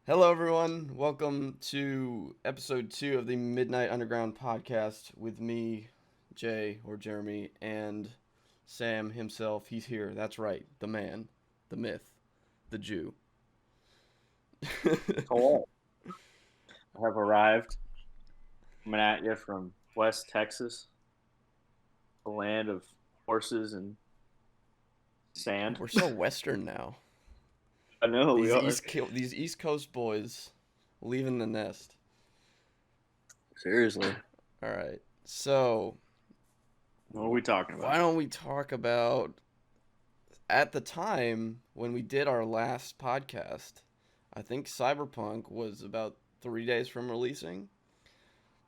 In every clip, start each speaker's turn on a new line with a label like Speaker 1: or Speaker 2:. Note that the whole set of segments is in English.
Speaker 1: Hello, everyone. Welcome to episode 2 of the Midnight Underground podcast with me, Jay, or Jeremy, and Sam himself. He's here. That's right. The man, the myth, the Jew.
Speaker 2: Hello. I have arrived coming at you from West Texas, the land of horses and sand.
Speaker 1: We're so Western now.
Speaker 2: I know we are.
Speaker 1: These East Coast boys leaving the nest.
Speaker 2: Seriously.
Speaker 1: All right. So,
Speaker 2: What are we talking
Speaker 1: why
Speaker 2: about?
Speaker 1: don't we talk about at the time when we did our last podcast? I think Cyberpunk was about 3 days from releasing.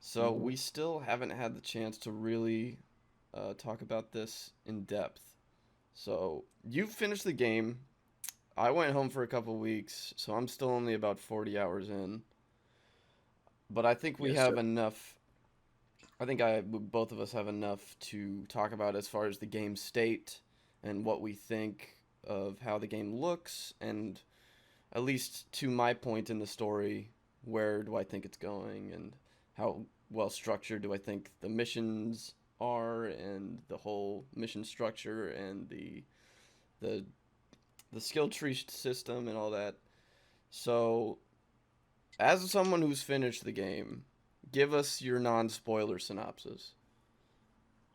Speaker 1: So
Speaker 2: hmm
Speaker 1: we still haven't had the chance to really talk about this in depth. So you finished the game. I went home for a couple weeks, so I'm still only about 40 hours in. But I think we
Speaker 2: Yes, sir.
Speaker 1: have enough. I think both of us have enough to talk about as far as the game state and what we think of how the game looks, and at least to my point in the story, where do I think it's going, and how well structured do I think the missions are, and the whole mission structure, and the the skill tree system, and all that. So, as someone who's finished the game, give us your non-spoiler synopsis.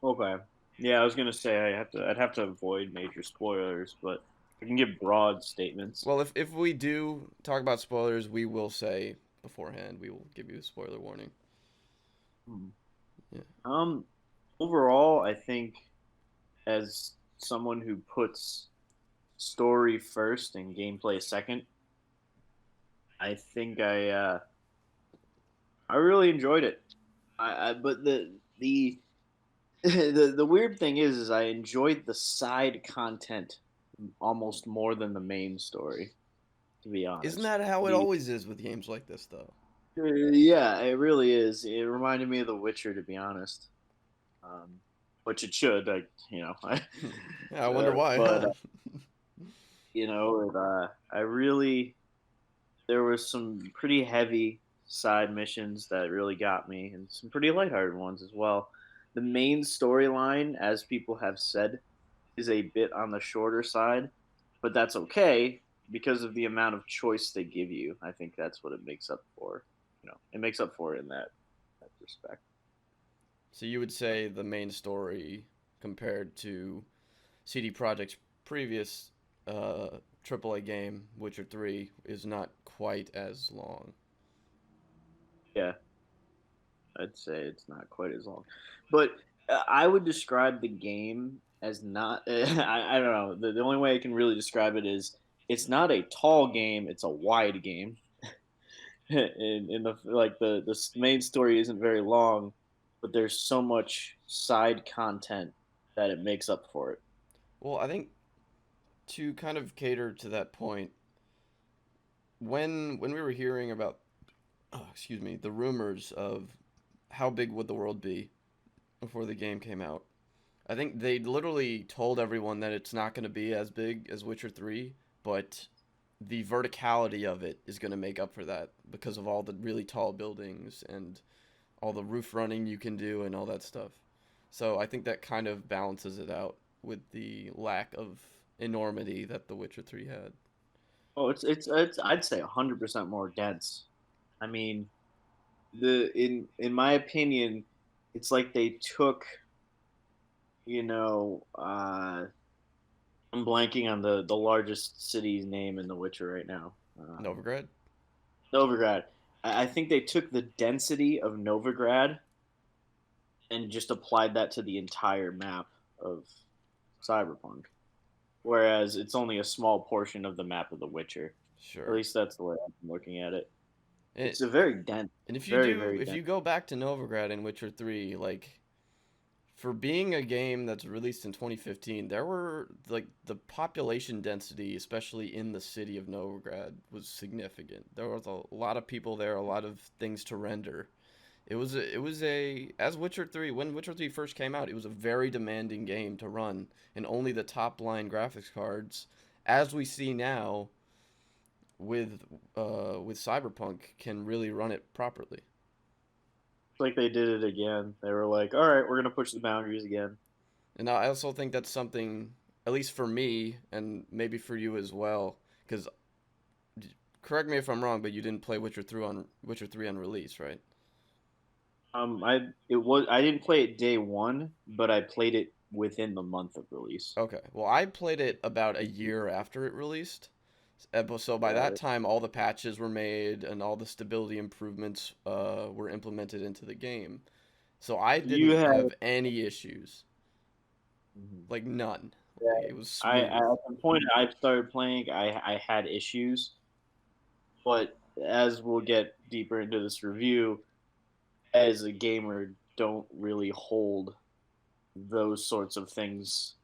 Speaker 2: Okay. Yeah, I was gonna say I'd have to avoid major spoilers, but I can give broad statements.
Speaker 1: Well, if we do talk about spoilers, we will say beforehand. We will give you a spoiler warning.
Speaker 2: Hmm.
Speaker 1: Yeah.
Speaker 2: Um, Overall, I think as someone who puts story first and gameplay second, I think I really enjoyed it. But the the weird thing is I enjoyed the side content almost more than the main story. To be
Speaker 1: Isn't
Speaker 2: honest,
Speaker 1: that how it
Speaker 2: the
Speaker 1: always is with games like this, though?
Speaker 2: yeah, it really is. It reminded me of The Witcher, to be honest. Which it should,
Speaker 1: Yeah, I wonder why,
Speaker 2: but
Speaker 1: huh?
Speaker 2: I really there was some pretty heavy side missions that really got me, and some pretty lighthearted ones as well. The main storyline, as people have said, is a bit on the shorter side, but that's okay because of the amount of choice they give you. I think that's what it makes up for. It makes up for it in that respect.
Speaker 1: So you would say the main story compared to CD Projekt's previous AAA game, Witcher 3, is not quite as long.
Speaker 2: Yeah, I'd say it's not quite as long, but I would describe the game as not. I don't know. The only way I can really describe it is it's not a tall game; it's a wide game. In the the main story isn't very long, but there's so much side content that it makes up for it.
Speaker 1: Well, I think to kind of cater to that point, when we were hearing about, excuse me, the rumors of how big would the world be before the game came out, I think they literally told everyone that it's not going to be as big as Witcher 3, but the verticality of it is going to make up for that because of all the really tall buildings and all the roof running you can do and all that stuff. So I think that kind of balances it out with the lack of enormity that The Witcher 3 had.
Speaker 2: Oh, it's I'd say 100% more dense. I mean, the in my opinion, it's like they took you know I'm blanking on the largest city's name in The Witcher right now.
Speaker 1: Novigrad?
Speaker 2: Novigrad. I think they took the density of Novigrad and just applied that to the entire map of Cyberpunk. Whereas it's only a small portion of the map of The Witcher. At
Speaker 1: Sure.
Speaker 2: least that's the way I'm looking at it.
Speaker 1: It,
Speaker 2: It's a very dense,
Speaker 1: and if you
Speaker 2: very
Speaker 1: do,
Speaker 2: very
Speaker 1: if
Speaker 2: dense.
Speaker 1: you go back to Novigrad in Witcher 3, like, for being a game that's released in 2015, there were like the population density, especially in the city of Novigrad, was significant. There was a lot of people there, a lot of things to render. It was a as Witcher 3 when Witcher 3 first came out, it was a very demanding game to run, and only the top line graphics cards, as we see now, with with Cyberpunk can really run it properly.
Speaker 2: It's like they did it again. They were like, "All right, we're gonna push the boundaries again."
Speaker 1: And I also think that's something, at least for me, and maybe for you as well, because correct me if I'm wrong, but you didn't play Witcher 3 on release, right?
Speaker 2: I didn't play it day one, but I played it within the month of release.
Speaker 1: Okay. Well, I played it about a year after it released. So by
Speaker 2: Got
Speaker 1: that
Speaker 2: it.
Speaker 1: time, all the patches were made and all the stability improvements were implemented into the game. So I
Speaker 2: You
Speaker 1: didn't
Speaker 2: had,
Speaker 1: have any issues,
Speaker 2: Mhm.
Speaker 1: like none.
Speaker 2: Yeah,
Speaker 1: Like it was
Speaker 2: I
Speaker 1: smooth.
Speaker 2: at the point I started playing, I had issues, but as we'll get deeper into this review, as a gamer, don't really hold those sorts of things.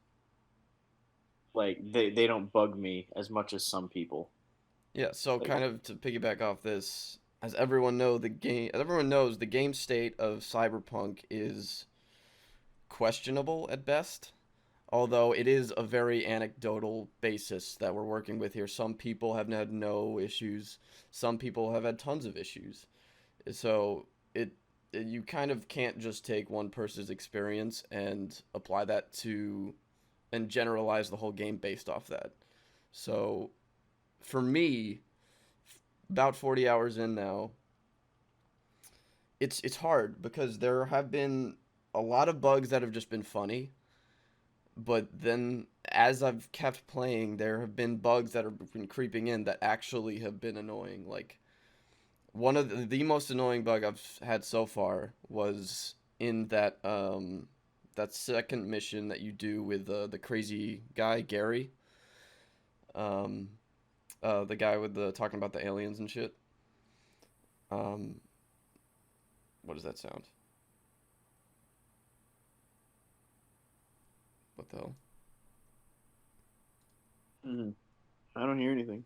Speaker 2: Like they don't bug me as much as some people.
Speaker 1: Yeah. So
Speaker 2: Like,
Speaker 1: kind of to piggyback off this, as everyone knows, the game state of Cyberpunk is questionable at best. Although it is a very anecdotal basis that we're working with here. Some people have had no issues. Some people have had tons of issues. So it, you kind of can't just take one person's experience and apply that to and generalize the whole game based off that. So for me, about 40 hours in now, it's hard because there have been a lot of bugs that have just been funny, but then as I've kept playing, there have been bugs that have been creeping in that actually have been annoying. Like one of the most annoying bug I've had so far was in that second mission that you do with the crazy guy Gary, um the guy with the talking about the aliens and shit. Um, what does that sound? What the hell?
Speaker 2: mhm. I don't hear anything.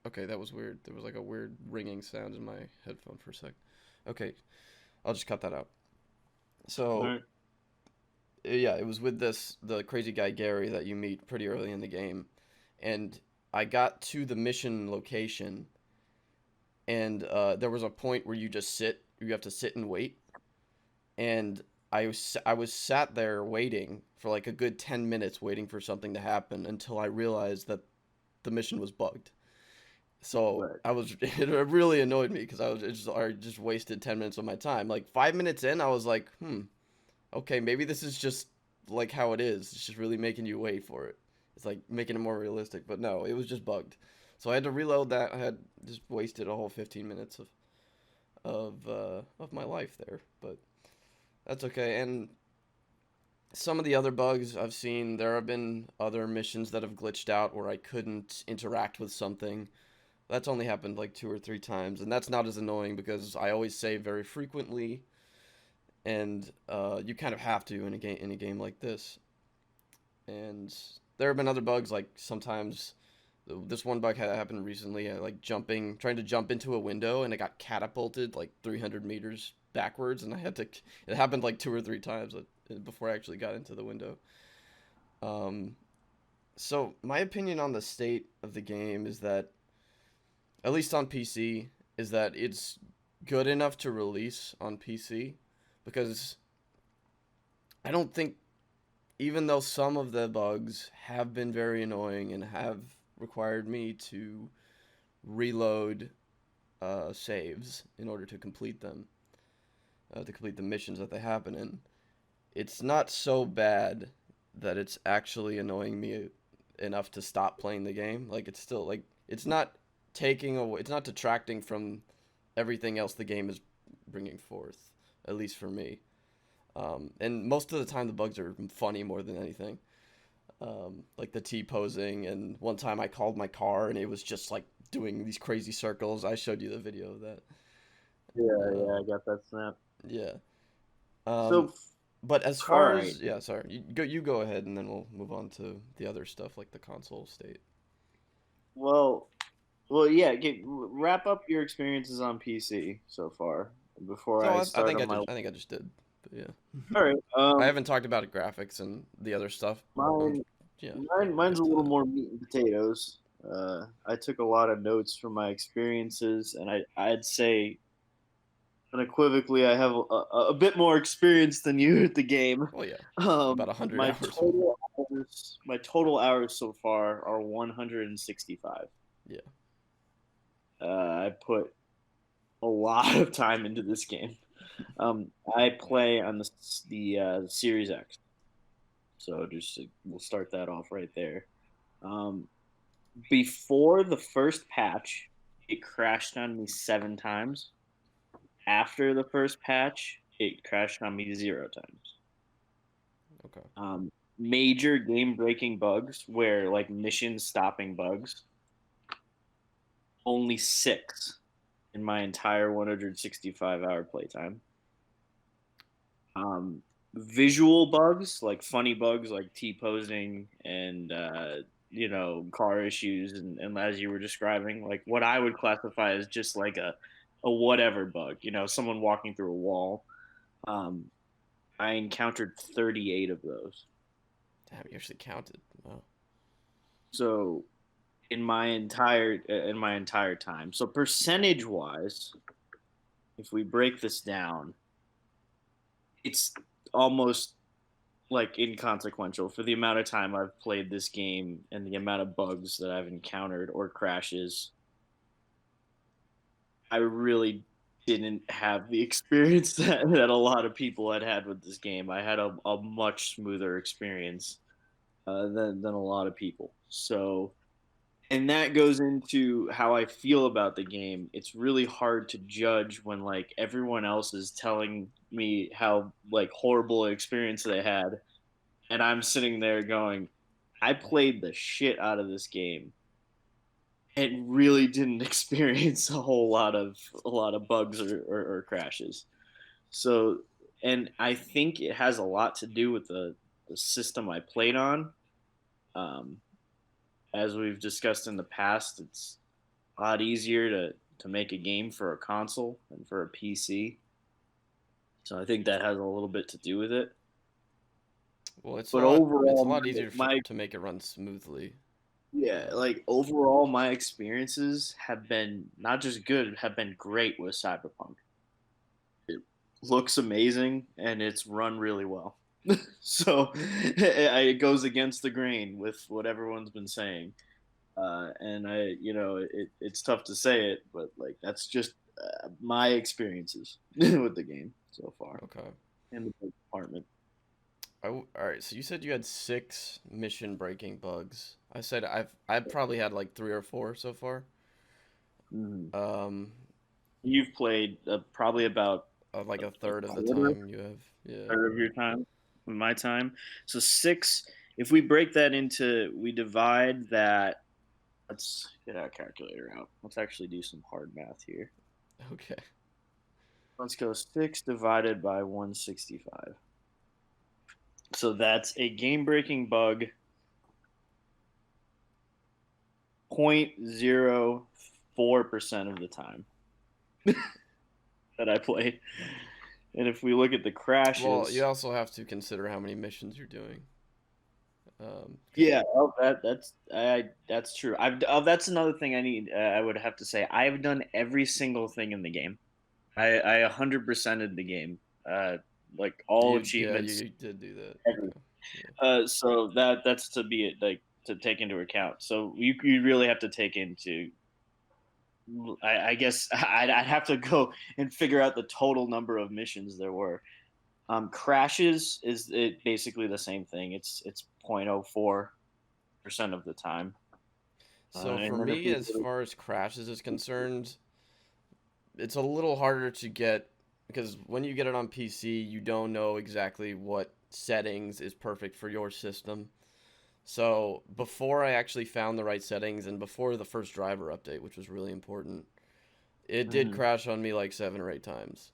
Speaker 1: Okay, that was weird. There was like a weird ringing sound in my headphone for a sec. Okay, I'll just cut that out.
Speaker 2: All
Speaker 1: So
Speaker 2: right.
Speaker 1: yeah, it was with the crazy guy Gary that you meet pretty early in the game, and I got to the mission location, and there was a point where you have to sit and wait, and I was sat there waiting for like a good 10 minutes, waiting for something to happen until I realized that the mission was bugged. So
Speaker 2: Right.
Speaker 1: it really annoyed me because I just wasted 10 minutes of my time. Like 5 minutes in, I was like, okay, maybe this is just like how it is. It's just really making you wait for it. It's like making it more realistic. But no, it was just bugged. So I had to reload that. I had just wasted a whole 15 minutes of my life there. But that's okay. And some of the other bugs I've seen, there have been other missions that have glitched out where I couldn't interact with something. That's only happened like 2 or 3 times, and that's not as annoying because I always save very frequently, and you kind of have to in a game like this. And there have been other bugs like sometimes this one bug had happened recently. I like trying to jump into a window, and it got catapulted like 300 meters backwards, and I had to. It happened like 2 or 3 times before I actually got into the window. Um, so my opinion on the state of the game is that, at least on PC, is that it's good enough to release on PC, because I don't think, even though some of the bugs have been very annoying and have required me to reload saves in order to complete the missions that they happen in, it's not so bad that it's actually annoying me enough to stop playing the game. Like it's still like it's not detracting from everything else the game is bringing forth, at least for me. And most of the time, the bugs are funny more than anything. Like the T posing, and one time I called my car and it was just like doing these crazy circles. I showed you the video of that.
Speaker 2: Yeah, yeah, I
Speaker 1: Um,
Speaker 2: got that snap.
Speaker 1: yeah. Um,
Speaker 2: So,
Speaker 1: but as
Speaker 2: all
Speaker 1: far
Speaker 2: right.
Speaker 1: as yeah, sorry, you go ahead, and then we'll move on to the other stuff like the console state.
Speaker 2: Well, well, yeah. Wrap up your experiences on PC so far before
Speaker 1: So
Speaker 2: I
Speaker 1: I
Speaker 2: start
Speaker 1: think
Speaker 2: on my.
Speaker 1: I think I just did, but yeah.
Speaker 2: All right.
Speaker 1: I haven't talked about graphics and the other stuff. Um,
Speaker 2: Mine,
Speaker 1: yeah,
Speaker 2: mine,
Speaker 1: we'll
Speaker 2: mine's
Speaker 1: get
Speaker 2: a
Speaker 1: to
Speaker 2: little
Speaker 1: that.
Speaker 2: more meat and potatoes. I took a lot of notes from my experiences, and I'd say unequivocally I have a bit more experience than you at the game.
Speaker 1: Well, yeah, about 100 hours.
Speaker 2: My total hours so far are 165.
Speaker 1: Yeah.
Speaker 2: I put a lot of time into this game. I play on the Series X, so just we'll start that off right there. Um, Before the first patch, it crashed on me 7 times. After the first patch, it crashed on me 0 times.
Speaker 1: Okay.
Speaker 2: Major game breaking bugs where like mission stopping bugs, only 6 in my entire 165-hour playtime. Visual bugs, like funny bugs like T-posing and car issues, and as you were describing, like what I would classify as just like a whatever bug, someone walking through a wall. um, I encountered 38 of those.
Speaker 1: Damn, you actually counted. Wow.
Speaker 2: So in my entire time, so percentage wise, if we break this down, it's almost like inconsequential for the amount of time I've played this game and the amount of bugs that I've encountered or crashes. I really didn't have the experience that a lot of people had with this game. I had a much smoother experience than a lot of people. So, and that goes into how I feel about the game. It's really hard to judge when like everyone else is telling me how like horrible experience they had, and I'm sitting there going, I played the shit out of this game and really didn't experience a lot of bugs or crashes. So, and I think it has a lot to do with the system I played on. Um, as we've discussed in the past, it's a lot easier to make a game for a console than for a PC. So I think that has a little bit to do with it.
Speaker 1: Well, it's a
Speaker 2: But
Speaker 1: lot. It's
Speaker 2: overall,
Speaker 1: a lot easier
Speaker 2: my
Speaker 1: to make it run smoothly.
Speaker 2: yeah,
Speaker 1: Uh,
Speaker 2: like overall, my experiences have been not just good, have been great with Cyberpunk. It looks amazing and it's run really well. So it goes against the grain with what everyone's been saying. And it's tough to say it, but like that's just my experiences with the game so far
Speaker 1: okay.
Speaker 2: in the department.
Speaker 1: All right. So you said you had 6 mission breaking bugs. I said I've probably had like 3 or 4 so far.
Speaker 2: Mhm.
Speaker 1: Um,
Speaker 2: You've played probably about
Speaker 1: like a
Speaker 2: a
Speaker 1: third of the
Speaker 2: quarter
Speaker 1: time you have. Yeah.
Speaker 2: third of your time, my time. So 6. If we break that into, we divide that. Let's get our calculator out. Let's actually do some hard math here.
Speaker 1: Okay.
Speaker 2: Let's go 6 divided by 165. So that's a game breaking bug 0.04% of the time that I play. And if we look at the
Speaker 1: Well, you
Speaker 2: crashes,
Speaker 1: also have to consider how many missions you're doing. Because
Speaker 2: yeah, that's true. That's another thing I need. I would have to say I've done every single thing in the game. I 100%ed the game. Uh, like all achievements.
Speaker 1: you did do that.
Speaker 2: Every,
Speaker 1: Okay. Yeah.
Speaker 2: so that's to be like to take into account. So you really have to take into. I guess I'd have to go and figure out the total number of missions there were. Crashes is it basically the same thing. It's 0.04% of the time.
Speaker 1: So for
Speaker 2: And then if
Speaker 1: me,
Speaker 2: we
Speaker 1: as far as crashes is concerned, it's a little harder to get because when you get it on PC, you don't know exactly what settings is perfect for your system. So before I actually found the right settings and before the first driver update, which was really important, it did
Speaker 2: Mhm.
Speaker 1: crash on me like 7 or 8 times.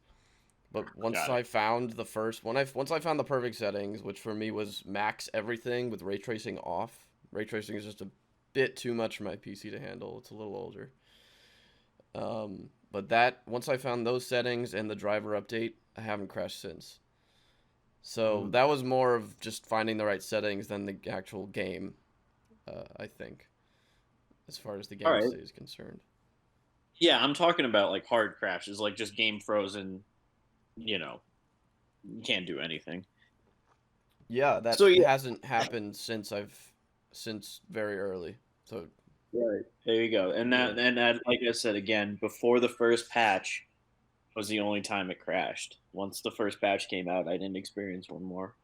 Speaker 1: But once
Speaker 2: Got it.
Speaker 1: I found the first one, once I found the perfect settings, which for me was max everything with ray tracing off. Ray tracing is just a bit too much for my PC to handle. It's a little older. But that once I found those settings and the driver update, I haven't crashed since. So
Speaker 2: Mhm.
Speaker 1: that was more of just finding the right settings than the actual game, I think. as far as the
Speaker 2: All
Speaker 1: game
Speaker 2: right.
Speaker 1: state is concerned.
Speaker 2: Yeah, I'm talking about like hard crashes, like just game frozen. You know, you can't do anything.
Speaker 1: Yeah, that
Speaker 2: So yeah,
Speaker 1: hasn't happened since very early. So
Speaker 2: right. There you go.
Speaker 1: yeah,
Speaker 2: And that, like I said again, before the first patch was the only time it crashed. Once the first patch came out, I didn't experience one more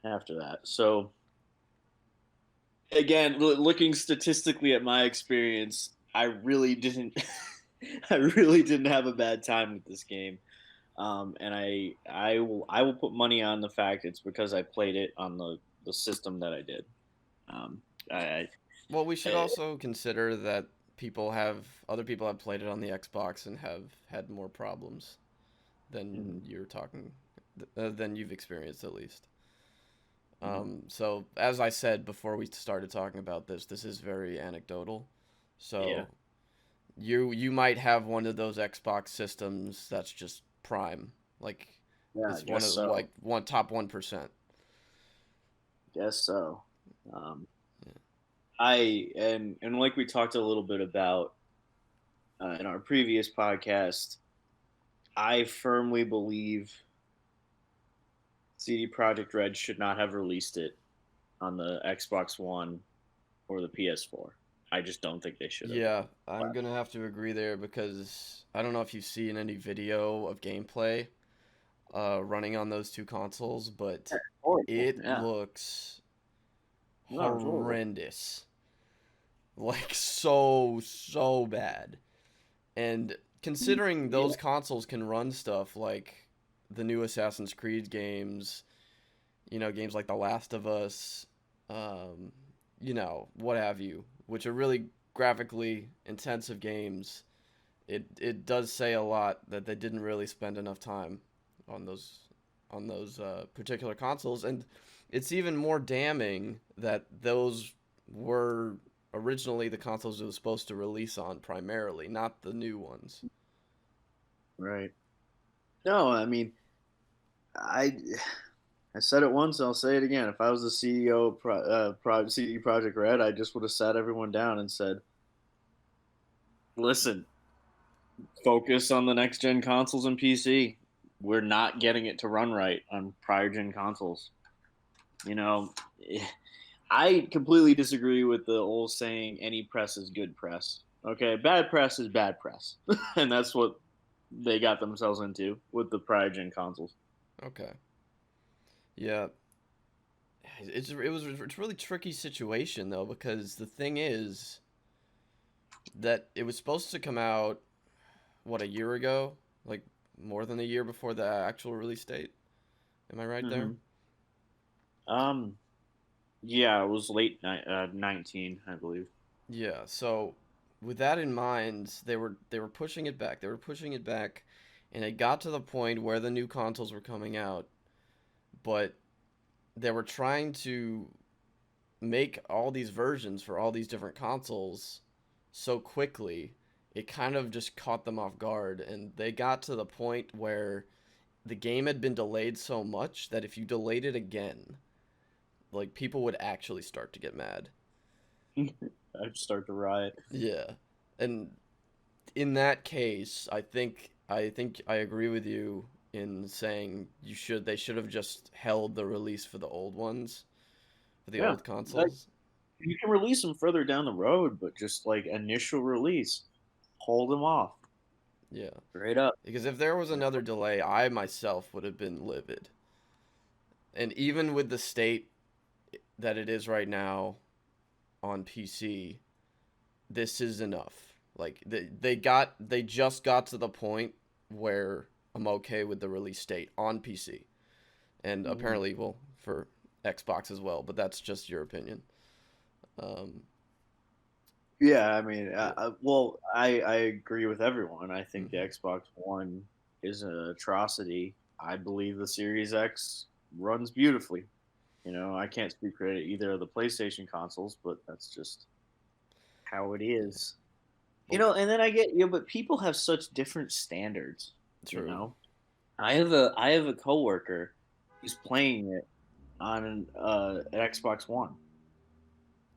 Speaker 2: after that. So again, looking statistically at my experience, I really didn't. I really didn't have a bad time with this game. And I will put money on the fact it's because I played it on the system that I did. Um, I,
Speaker 1: well, we should
Speaker 2: I
Speaker 1: also consider that other people have played it on the Xbox and have had more problems than
Speaker 2: mhm.
Speaker 1: than you've experienced at least.
Speaker 2: Mhm.
Speaker 1: So as I said before we started talking about this, this is very anecdotal.
Speaker 2: Yeah,
Speaker 1: So you might have one of those Xbox systems that's just prime, like
Speaker 2: yeah, I
Speaker 1: it's one
Speaker 2: guess
Speaker 1: of
Speaker 2: so.
Speaker 1: like one top 1%.
Speaker 2: Guess so. Um, and like we talked a little bit about in our previous podcast, I firmly believe CD Projekt Red should not have released it on the Xbox One or the PS4. I just don't think they should have.
Speaker 1: Yeah, I'm gonna have to agree there because I don't know if you've seen any video of gameplay running on those two consoles, but
Speaker 2: Horrible.
Speaker 1: it
Speaker 2: Yeah.
Speaker 1: looks
Speaker 2: No, it's horrible.
Speaker 1: horrendous. Like so bad. And considering
Speaker 2: Yeah.
Speaker 1: those consoles can run stuff like the new Assassin's Creed games, games like The Last of Us, um, what have you, which are really graphically intensive games, it does say a lot that they didn't really spend enough time on those particular consoles, and it's even more damning that those were originally the consoles it was supposed to release on primarily, not the new ones.
Speaker 2: Right. No, I mean, I I said it once, and I'll say it again. If I was the CEO of CD Project Red, I just would have sat everyone down and said, "Listen, focus on the next gen consoles and PC. We're not getting it to run right on prior gen consoles." You know, I completely disagree with the old saying, "Any press is good press." Okay, bad press is bad press, and that's what they got themselves into with the prior gen consoles.
Speaker 1: Okay. Yeah, it's a really tricky situation though because the thing is that it was supposed to come out what, a year ago, like more than a year before the actual release date. Am I right there?
Speaker 2: Mm-hmm. Um, yeah, it was late 19, I believe.
Speaker 1: Yeah. So with that in mind, they were pushing it back. They were pushing it back, and it got to the point where the new consoles were coming out, but they were trying to make all these versions for all these different consoles so quickly. It kind of just caught them off guard, and they got to the point where the game had been delayed so much that if you delayed it again, like people would actually start to get mad.
Speaker 2: I'd start to riot.
Speaker 1: Yeah. And in that case, I think I agree with you in saying they should have just held the release for the old ones, for the
Speaker 2: Yeah,
Speaker 1: old
Speaker 2: like,
Speaker 1: consoles.
Speaker 2: you can release them further down the road, but just like initial release, hold them off
Speaker 1: Yeah.
Speaker 2: straight up.
Speaker 1: Because if there was another delay, I myself would have been livid. And even with the state that it is right now on PC, this is enough. Like they just got to the point where I'm okay with the release date on PC, and
Speaker 2: Mm-hmm.
Speaker 1: apparently, well, for Xbox as well. But that's just your opinion. Um,
Speaker 2: Yeah, I mean,
Speaker 1: yeah,
Speaker 2: well, I agree with everyone. I think the
Speaker 1: hmm
Speaker 2: Xbox One is an atrocity. I believe the Series X runs beautifully. I can't speak for either of the PlayStation consoles, but that's just how it
Speaker 1: yeah.
Speaker 2: is.
Speaker 1: Well,
Speaker 2: And then I get but people have such different standards. You
Speaker 1: true.
Speaker 2: know, I have a coworker who's playing it on an Xbox One,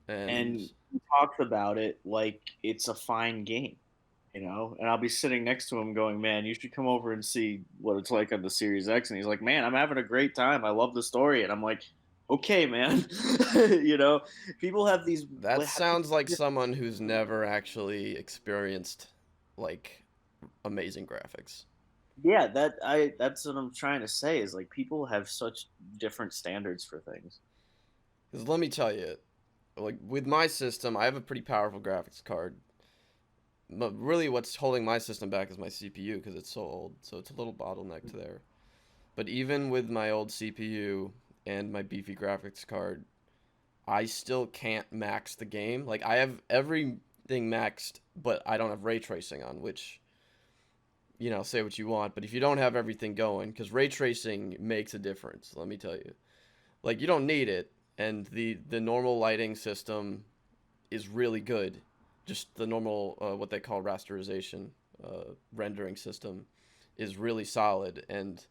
Speaker 1: And
Speaker 2: and talks about it like it's a fine game, and I'll be sitting next to him going, "Man, you should come over and see what it's like on the Series X." And he's like, "Man, I'm having a great time. I love the story." And I'm like, "Okay, man." you know, people have these.
Speaker 1: That sounds like someone who's never actually experienced like amazing graphics.
Speaker 2: Yeah, that's what I'm trying to say is like people have such different standards for things.
Speaker 1: Because let me tell you, like with my system, I have a pretty powerful graphics card. But really, what's holding my system back is my CPU because it's so old. So it's a little bottleneck to there. But even with my old CPU and my beefy graphics card, I still can't max the game. Like I have everything maxed, but I don't have ray tracing on, which say what you want, but if you don't have everything going, because ray tracing makes a difference, let me tell you. Like you don't need it, and the normal lighting system is really good. Just the normal what they call rasterization rendering system is really solid, and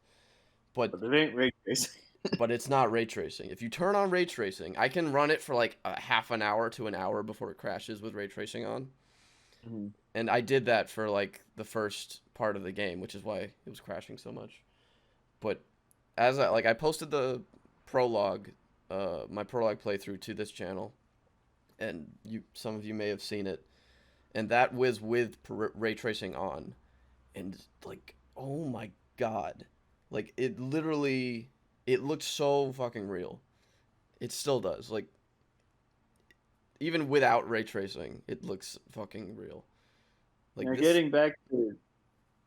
Speaker 1: but
Speaker 2: But it ain't ray tracing.
Speaker 1: but it's not ray tracing. If you turn on ray tracing, I can run it for like a half an hour to an hour before it crashes with ray tracing on.
Speaker 2: Mhm.
Speaker 1: And I did that for like the first part of the game, which is why it was crashing so much. But I posted the prologue, my prologue playthrough to this channel, and some of you may have seen it, and that was with ray tracing on, and like oh my god, like it looked so fucking real. It still does. Like even without ray tracing, it looks fucking real. Like
Speaker 2: Now
Speaker 1: this,
Speaker 2: getting back to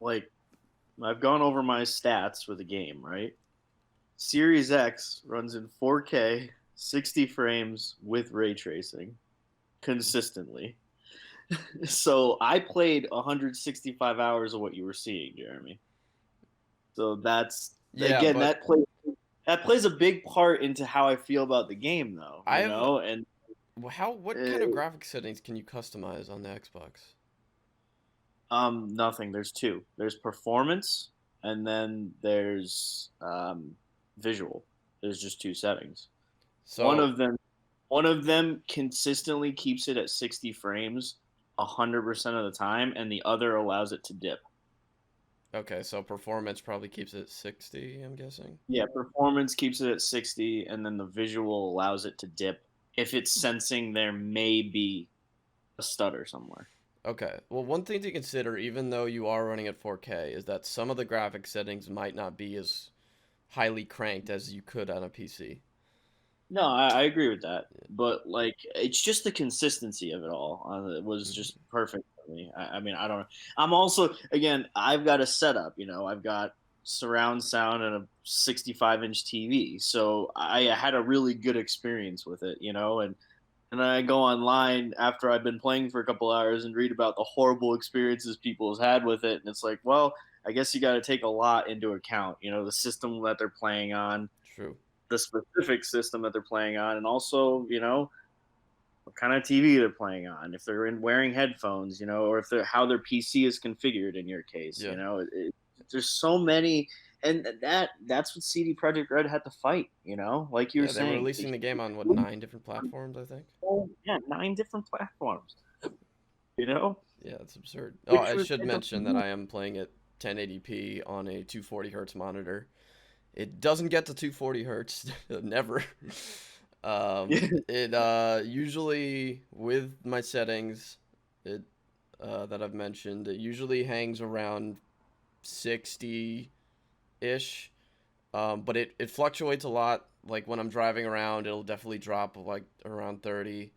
Speaker 2: like I've gone over my stats for the game, right? Series X runs in 4K, 60 frames with ray tracing consistently. So I played 165 hours of what you were seeing, Jeremy. So that's
Speaker 1: yeah,
Speaker 2: again
Speaker 1: but
Speaker 2: that plays a big part into how I feel about the game, though.
Speaker 1: I have
Speaker 2: And
Speaker 1: what kind of
Speaker 2: uh,
Speaker 1: graphic settings can you customize on the Xbox?
Speaker 2: nothing. There's two. There's performance, and then there's visual. There's just two settings. One
Speaker 1: So
Speaker 2: of them, one of them consistently keeps it at 60 frames 100% of the time, and the other allows it to dip.
Speaker 1: okay, so performance probably keeps it 60, I'm guessing.
Speaker 2: Yeah, performance keeps it at 60, and then the visual allows it to dip if it's sensing there may be a stutter somewhere.
Speaker 1: Okay. Well, one thing to consider, even though you are running at 4K, is that some of the graphic settings might not be as highly cranked as you could on a PC.
Speaker 2: No, I agree with that, but like it's just the consistency of it all. It was
Speaker 1: Mhm.
Speaker 2: just perfect for me. I mean, I don't know. I'm also again, I've got a setup. I've got surround sound and a 65-inch TV, so I had a really good experience with it. And I go online after I've been playing for a couple hours and read about the horrible experiences people have had with it, and it's like, well, I guess you got to take a lot into account. The system that they're playing on,
Speaker 1: True.
Speaker 2: the specific system that they're playing on, and also, what kind of TV they're playing on, if they're wearing headphones, or if they're how their PC is configured in your case.
Speaker 1: Yeah.
Speaker 2: There's so many, and that's what CD Projekt Red had to fight. Like you were
Speaker 1: Yeah, they were
Speaker 2: saying,
Speaker 1: releasing the game on what, 9 different platforms, I think.
Speaker 2: yeah, 9 different platforms. You know,
Speaker 1: Yeah, it's absurd. Oh,
Speaker 2: which
Speaker 1: I
Speaker 2: was
Speaker 1: should mention that I am playing at 1080p on a 240 hertz monitor. It doesn't get to 240 hertz, never. It usually with my settings, it that I've mentioned, it usually hangs around 60 ish. But it fluctuates a lot. Like when I'm driving around, it'll definitely drop like around 30.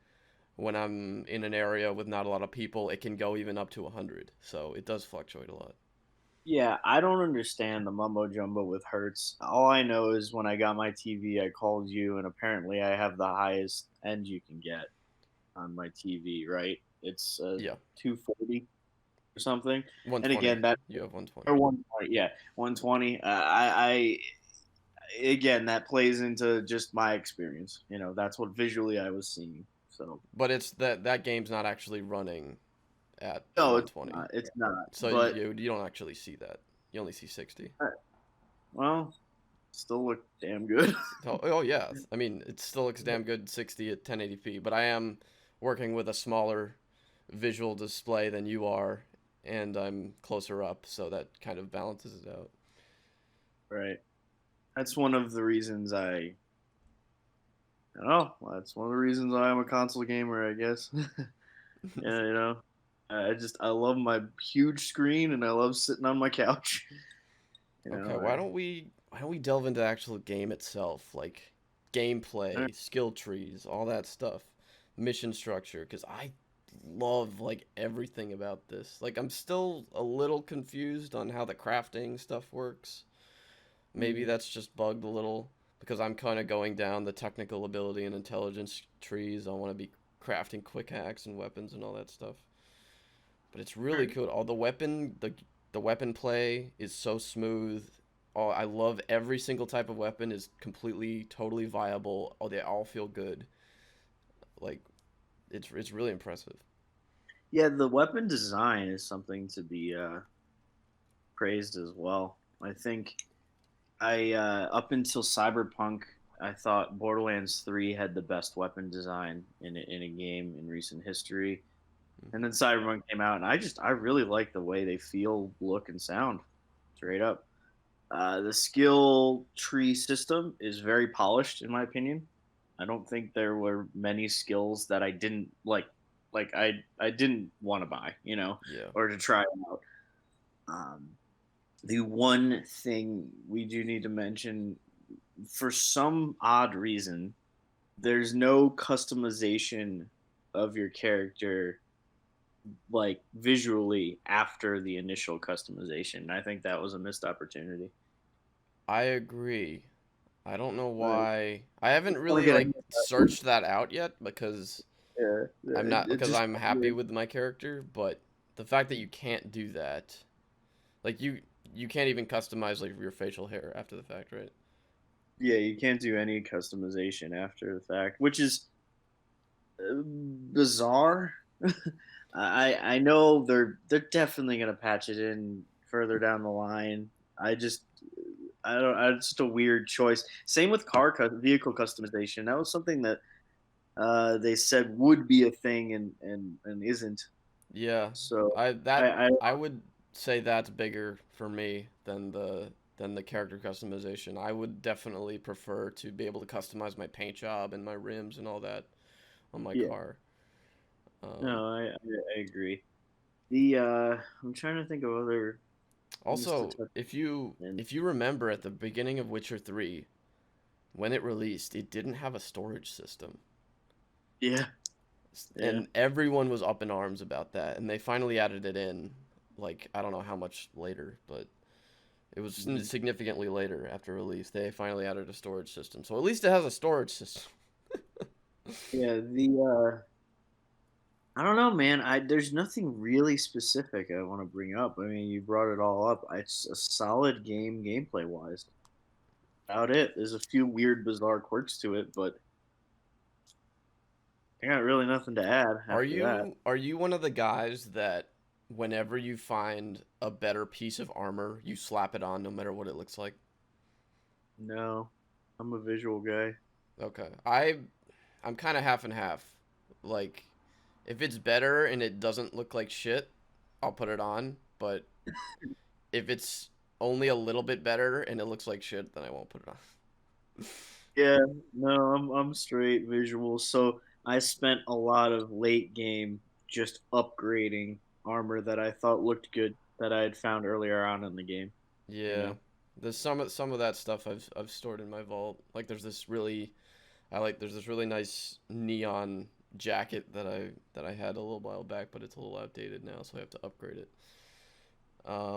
Speaker 1: When I'm in an area with not a lot of people, it can go even up to 100. So it does fluctuate a lot.
Speaker 2: Yeah, I don't understand the mumbo jumbo with Hertz. All I know is when I got my TV, I called you, and apparently I have the highest end you can get on my TV, right? It's
Speaker 1: Yeah,
Speaker 2: 240 or something. And
Speaker 1: 120.
Speaker 2: again, that
Speaker 1: You have 120.
Speaker 2: or 120, yeah, 120. Again, that plays into just my experience. That's what visually I was seeing. So
Speaker 1: But it's that game's not actually running at
Speaker 2: no, it's
Speaker 1: 120.
Speaker 2: not. It's not.
Speaker 1: So
Speaker 2: But
Speaker 1: you don't actually see that. You only see 60.
Speaker 2: well, still look damn good.
Speaker 1: Oh yeah. I mean, it still looks damn good 60 at 1080p, but I am working with a smaller visual display than you are, and I'm closer up, so that kind of balances it out.
Speaker 2: Right. That's one of the reasons I don't know. That's one of the reasons I'm a console gamer, I guess. Yeah, you know. I love my huge screen and I love sitting on my couch. You
Speaker 1: Okay,
Speaker 2: know,
Speaker 1: why don't we delve into the actual game itself, like
Speaker 2: I,
Speaker 1: gameplay, skill trees, all that stuff, mission structure, because I love like everything about this. Like I'm still a little confused on how the crafting stuff works. Maybe
Speaker 2: mm,
Speaker 1: that's just bugged a little because I'm kind of going down the technical ability and intelligence trees. I want to be crafting quick hacks and weapons and all that stuff. But it's really
Speaker 2: right.
Speaker 1: cool. All the weapon play is so smooth. Oh, I love every single type of weapon is completely totally viable. Oh, they all feel good. Like it's really impressive.
Speaker 2: Yeah, the weapon design is something to be praised as well. I think I up until Cyberpunk, I thought Borderlands 3 had the best weapon design in a game in recent history. And then Cyberpunk came out, and I really like the way they feel, look, and sound. Straight up, the skill tree system is very polished, in my opinion. I don't think there were many skills that I didn't like. I didn't want to buy,
Speaker 1: Yeah.
Speaker 2: or to try out. Um, the one thing we do need to mention, for some odd reason, there's no customization of your character like visually after the initial customization. I think that was a missed opportunity.
Speaker 1: I agree. I don't know
Speaker 2: Like,
Speaker 1: why. I haven't
Speaker 2: want
Speaker 1: really
Speaker 2: to get
Speaker 1: like searched that out yet because I'm
Speaker 2: it,
Speaker 1: not
Speaker 2: it
Speaker 1: because
Speaker 2: just
Speaker 1: I'm happy with my character, but the fact that you can't do that, like you can't even customize like your facial hair after the fact, right?
Speaker 2: yeah, you can't do any customization after the fact, which is bizarre. I know they're definitely gonna patch it in further down the line. I just I don't. It's just a weird choice. Same with vehicle customization. That was something that they said would be a thing and isn't.
Speaker 1: Yeah,
Speaker 2: So
Speaker 1: I
Speaker 2: I
Speaker 1: I would say that's bigger for me than the character customization. I would definitely prefer to be able to customize my paint job and my rims and all that on my
Speaker 2: yeah,
Speaker 1: car. Um,
Speaker 2: no, I agree. I'm trying to think of other things to
Speaker 1: Also,
Speaker 2: touch
Speaker 1: if you
Speaker 2: on.
Speaker 1: if you remember at the beginning of Witcher 3, when it released, it didn't have a storage system.
Speaker 2: Yeah, yeah.
Speaker 1: And everyone was up in arms about that, and they finally added it in like I don't know how much later, but it was
Speaker 2: Mhm.
Speaker 1: significantly later after release. They finally added a storage system. So at least it has a storage system.
Speaker 2: Yeah, I don't know, man. I There's nothing really specific I want to bring up. I mean, you brought it all up. It's a solid game gameplay wise. About it. There's a few weird, bizarre quirks to it, but I got really nothing to add
Speaker 1: Are
Speaker 2: after that.
Speaker 1: you one of the guys that whenever you find a better piece of armor, you slap it on no matter what it looks like?
Speaker 2: No, I'm a visual guy.
Speaker 1: Okay. I'm kind of half and half. Like if it's better and it doesn't look like shit, I'll put it on, but if it's only a little bit better and it looks like shit, then I won't put it on.
Speaker 2: Yeah, no, I'm straight visual. So I spent a lot of late game just upgrading armor that I thought looked good that I had found earlier on in the game. You
Speaker 1: Yeah.
Speaker 2: know.
Speaker 1: There's some of that stuff I've stored in my vault. Like there's this really nice neon jacket that I had a little while back, but it's a little outdated now, so I have to upgrade it.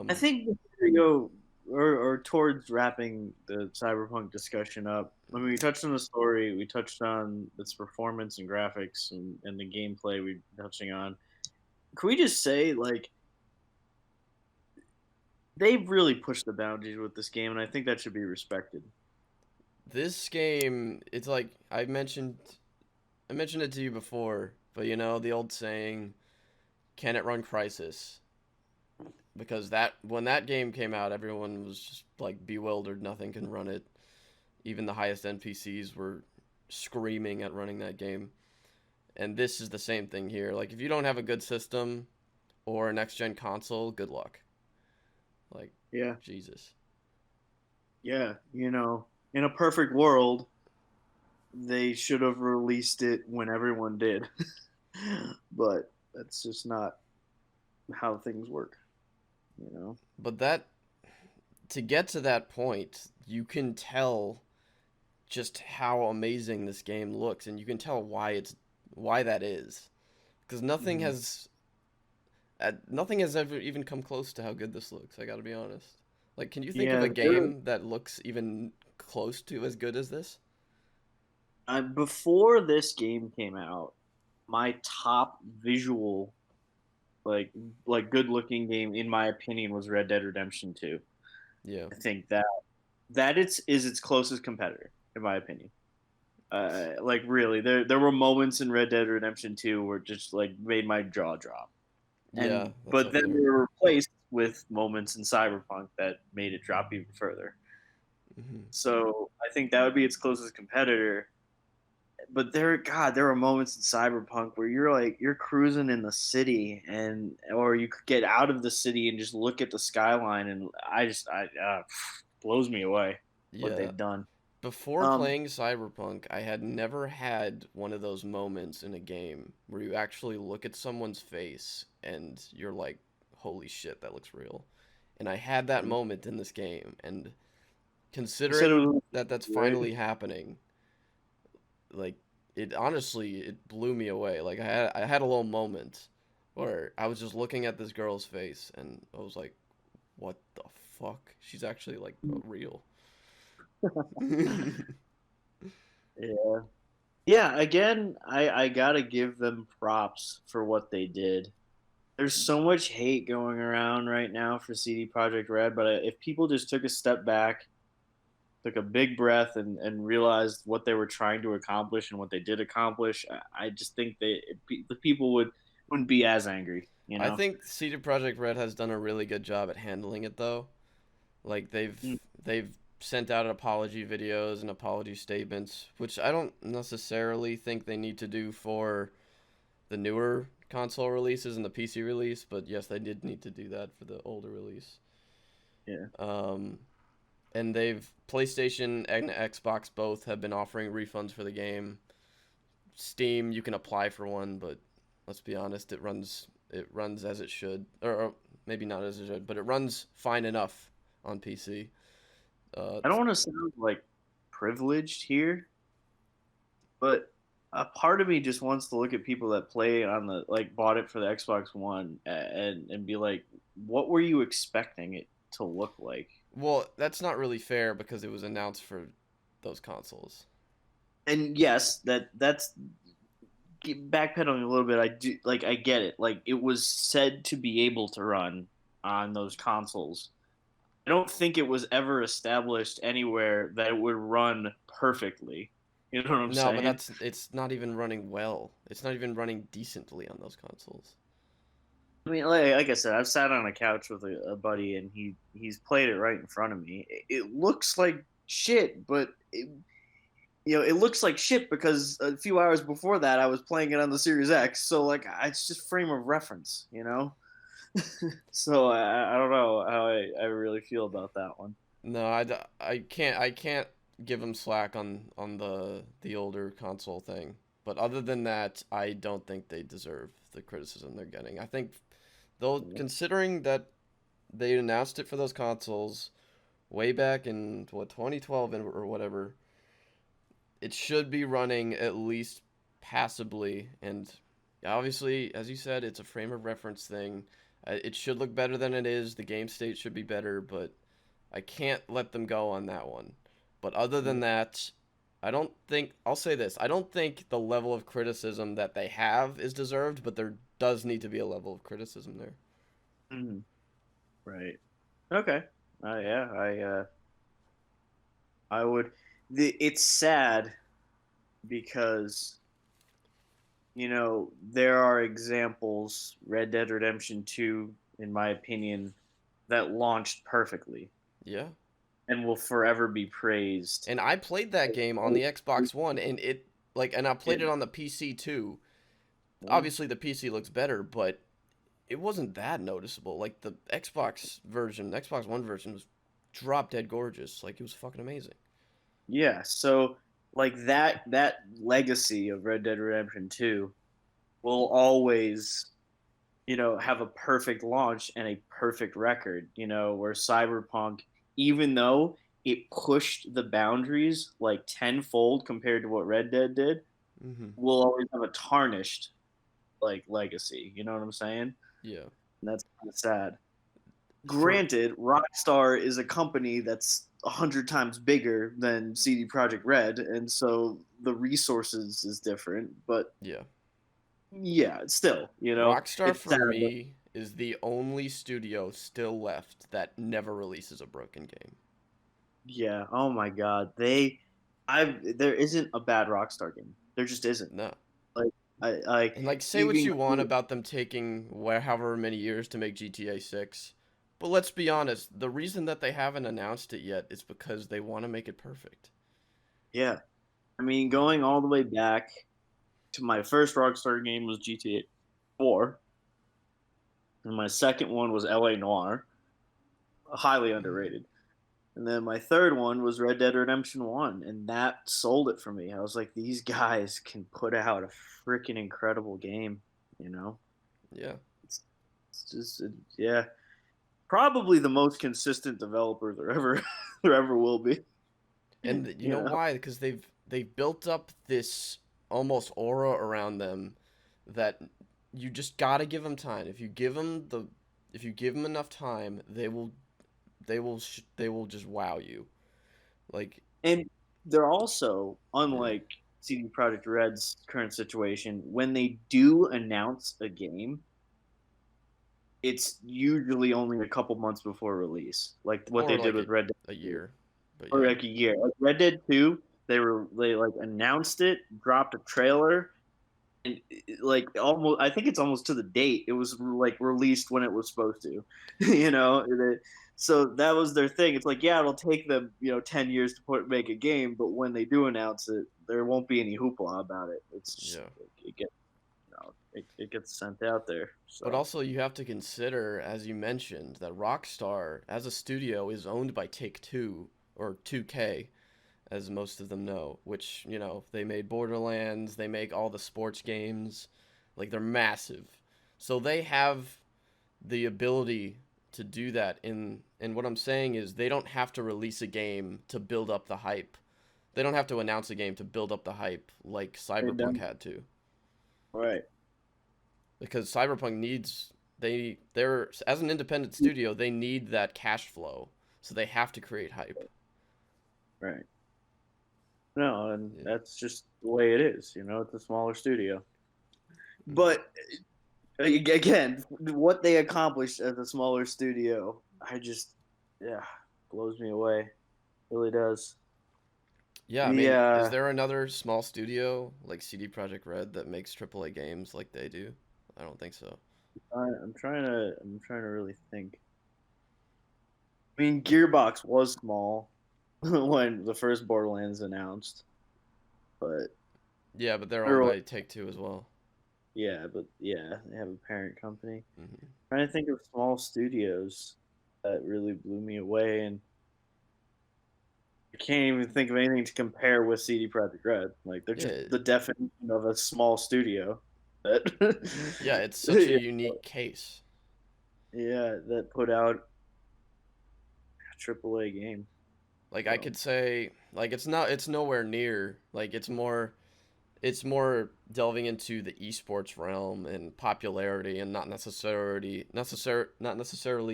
Speaker 2: I
Speaker 1: Um,
Speaker 2: think before we go or towards wrapping the cyberpunk discussion up, I mean, we touched on the story, we touched on its performance and graphics and the gameplay we're touching on. Can we just say, like, they've really pushed the boundaries with this game, and I think that should be respected.
Speaker 1: this game, it's like I mentioned it to you before, but you know the old saying, "Can it run Crisis?" Because that when that game came out, everyone was just like bewildered. Nothing can run it. Even the highest NPCs were screaming at running that game. And this is the same thing here. Like, if you don't have a good system or a next gen console, good luck. Like,
Speaker 2: Yeah,
Speaker 1: Jesus.
Speaker 2: yeah. In a perfect world, they should have released it when everyone did, but that's just not how things work. You know.
Speaker 1: But that, to get to that point, you can tell just how amazing this game looks, and you can tell why that is. Because
Speaker 2: Mhm.
Speaker 1: nothing has ever even come close to how good this looks. I got to be honest. Like, can you think of
Speaker 2: Yeah,
Speaker 1: a game that looks even close to as good as this?
Speaker 2: before this game came out, my top visual, like good looking game in my opinion was Red Dead Redemption 2.
Speaker 1: Yeah,
Speaker 2: I think that it's is its closest competitor in my opinion. Like really, there were moments in Red Dead Redemption 2 where just like made my jaw drop.
Speaker 1: yeah,
Speaker 2: And
Speaker 1: that's
Speaker 2: but
Speaker 1: up
Speaker 2: then
Speaker 1: there.
Speaker 2: they were replaced with moments in Cyberpunk that made it drop even further.
Speaker 1: Hmm.
Speaker 2: So I think that would be its closest competitor. But there are moments in Cyberpunk where you're cruising in the city, and or you could get out of the city and just look at the skyline, and I blows me away what
Speaker 1: Yeah,
Speaker 2: they've done.
Speaker 1: before
Speaker 2: Um,
Speaker 1: playing Cyberpunk, I had never had one of those moments in a game where you actually look at someone's face and you're like, "Holy shit, that looks real." And I had that moment in this game, and
Speaker 2: you said it
Speaker 1: considering
Speaker 2: was
Speaker 1: that that's
Speaker 2: right.
Speaker 1: finally happening, like it honestly it blew me away. Like I had a little moment where I was just looking at this girl's face and I was like, "What the fuck? She's actually like real."
Speaker 2: Yeah. Yeah, again, I gotta give them props for what they did. There's so much hate going around right now for CD Projekt Red, but if people just took a step back, took a big breath, and realized what they were trying to accomplish and what they did accomplish, I just think the people wouldn't be as angry, you
Speaker 1: I
Speaker 2: know.
Speaker 1: think CD Projekt Red has done a really good job at handling it though. Like
Speaker 2: Mm,
Speaker 1: they've sent out apology videos and apology statements, which I don't necessarily think they need to do for the newer console releases and the PC release, but yes, they did need to do that for the older release.
Speaker 2: yeah,
Speaker 1: Um, and they've PlayStation and Xbox both have been offering refunds for the game. Steam, you can apply for one, but let's be honest, it runs as it should, or maybe not as it should, but it runs fine enough on PC. Uh,
Speaker 2: I don't want to sound like privileged here, but a part of me just wants to look at people that play on the like bought it for the Xbox One and be like, what were you expecting it to look like?
Speaker 1: well, that's not really fair because it was announced for those consoles.
Speaker 2: And yes, that's backpedaling a little bit. I do like I get it. Like it was said to be able to run on those consoles. I don't think it was ever established anywhere that it would run perfectly. You know what I'm
Speaker 1: No, but
Speaker 2: saying?
Speaker 1: it's not even running well. It's not even running decently on those consoles.
Speaker 2: I mean, like I said, I've sat on a couch with a buddy, and he's played it right in front of me. It looks like shit, but it looks like shit because a few hours before that, I was playing it on the Series X. So like, it's just frame of reference. So I don't know how I really feel about that one.
Speaker 1: No, I can't give them slack on the older console thing. But other than that, I don't think they deserve the criticism they're getting. I think though considering that they announced it for those consoles way back in what 2012 or whatever, it should be running at least passably. And obviously, as you said, it's a frame of reference thing. It should look better than it is. The game state should be better, but I can't let them go on that one. But other than that, I don't think I'll say this. I don't think the level of criticism that they have is deserved, but there does need to be a level of criticism there.
Speaker 2: Mhm. Right. Okay. Yeah. I would. It's sad because there are examples, Red Dead Redemption 2, in my opinion, that launched perfectly
Speaker 1: Yeah.
Speaker 2: and will forever be praised.
Speaker 1: And I played that game on the Xbox One and I played it on the PC too.
Speaker 2: Yeah.
Speaker 1: obviously the PC looks better, but it wasn't that noticeable. Like the Xbox One version was drop dead gorgeous. Like it was fucking amazing.
Speaker 2: Yeah. So like that legacy of Red Dead Redemption 2 will always, have a perfect launch and a perfect record, where Cyberpunk, even though it pushed the boundaries like tenfold compared to what Red Dead did,
Speaker 1: Mm-hmm.
Speaker 2: will always have a tarnished like legacy. You know what I'm saying?
Speaker 1: Yeah.
Speaker 2: And that's kind of sad.
Speaker 1: For
Speaker 2: Granted, Rockstar is a company that's 100 times bigger than CD Projekt Red, and so the resources is different. But
Speaker 1: yeah,
Speaker 2: yeah, still,
Speaker 1: Rockstar
Speaker 2: it's
Speaker 1: for
Speaker 2: sad.
Speaker 1: me is the only studio still left that never releases a broken game.
Speaker 2: Yeah. Oh my God. There isn't a bad Rockstar game. There just isn't.
Speaker 1: No.
Speaker 2: Like I
Speaker 1: And like, say what
Speaker 2: even
Speaker 1: you want about them taking however many years to make GTA 6, but let's be honest, the reason that they haven't announced it yet is because they want to make it perfect.
Speaker 2: yeah. I mean,
Speaker 1: Like,
Speaker 2: going all the way back to my first Rockstar game was GTA 4, and my second one was LA Noir, highly
Speaker 1: mhm.
Speaker 2: underrated. And then my third one was Red Dead Redemption 1, and that sold it for me. I was like, these guys can put out a freaking incredible game, you know?
Speaker 1: Yeah.
Speaker 2: It's, it's just, yeah. Probably the most consistent developer there ever there ever will be.
Speaker 1: And you
Speaker 2: You
Speaker 1: know
Speaker 2: know?
Speaker 1: why? Because they've built up this almost aura around them that you just gotta give them time. If you give them enough time, they will just wow you. Like,
Speaker 2: And they're also, unlike CD Projekt Red's current situation, when they do announce a game, it's usually only a couple months before release, like what they
Speaker 1: or
Speaker 2: did
Speaker 1: like
Speaker 2: with Red Dead
Speaker 1: a
Speaker 2: 2,
Speaker 1: year, but
Speaker 2: or
Speaker 1: yeah,
Speaker 2: like a year. Like Red Dead 2, they like announced it, dropped a trailer, and like almost, I think it's almost to the date. It was like released when it was supposed to, you know. So that was their thing. It's like, yeah, it'll take them 10 years to make a game, but when they do announce it, there won't be any hoopla about it. It's just
Speaker 1: yeah.
Speaker 2: it gets it gets sent out there.
Speaker 1: But
Speaker 2: So
Speaker 1: also, you have to consider, as you mentioned, that Rockstar, as a studio, is owned by Take Two or 2K, as most of them know. Which they made Borderlands, they make all the sports games, like they're massive. So they have the ability to do that. And what I'm saying is, they don't have to release a game to build up the hype. They don't have to announce a game to build up the hype like
Speaker 2: they're
Speaker 1: Cyberpunk
Speaker 2: done.
Speaker 1: had to.
Speaker 2: All right.
Speaker 1: Because Cyberpunk they're as an independent studio, they need that cash flow. So they have to create hype.
Speaker 2: Right. No, and
Speaker 1: Yeah.
Speaker 2: that's just the way it is. It's a smaller studio.
Speaker 1: Mm.
Speaker 2: But again, what they accomplished as a smaller studio, yeah, blows me away. It really does.
Speaker 1: Yeah, I
Speaker 2: The
Speaker 1: mean, is there another small studio like CD Projekt Red that makes AAA games like they do? I don't think so.
Speaker 2: I'm trying to really think. I mean, Gearbox was small when the first Borderlands announced, but
Speaker 1: Yeah, but they're owned
Speaker 2: or
Speaker 1: by Take Two as well.
Speaker 2: yeah, they have a parent company.
Speaker 1: Hmm.
Speaker 2: Trying to think of small studios that really blew me away, and I can't even think of anything to compare with CD Projekt Red. Like they're just
Speaker 1: Yeah,
Speaker 2: the definition of a small studio that
Speaker 1: yeah, it's such a
Speaker 2: yeah,
Speaker 1: unique case.
Speaker 2: yeah, that put out a AAA game.
Speaker 1: Like I
Speaker 2: So
Speaker 1: could say, like it's nowhere near. Like it's more delving into the esports realm and popularity and not necessarily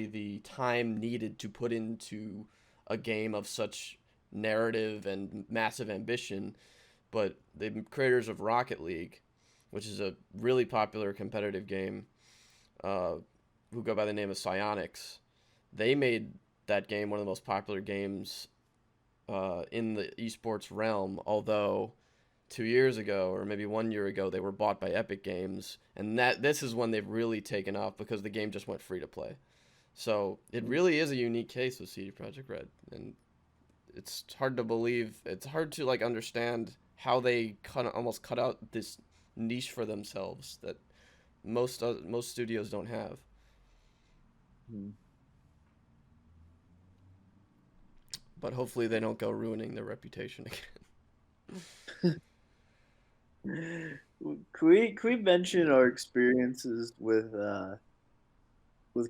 Speaker 1: the time needed to put into a game of such narrative and massive ambition. But the creators of Rocket League, which is a really popular competitive game, uh, who go by the name of Psyonix, they made that game one of the most popular games in the esports realm. Although 2 years ago or maybe 1 year ago they were bought by Epic Games, and that this is when they've really taken off because the game just went free to play. So it really is a unique case with CD Projekt Red, and it's hard to believe. It's hard to like understand how they almost cut out this niche for themselves that most studios don't have.
Speaker 2: Hmm.
Speaker 1: But hopefully they don't go ruining their reputation again.
Speaker 2: Can we mention our experiences with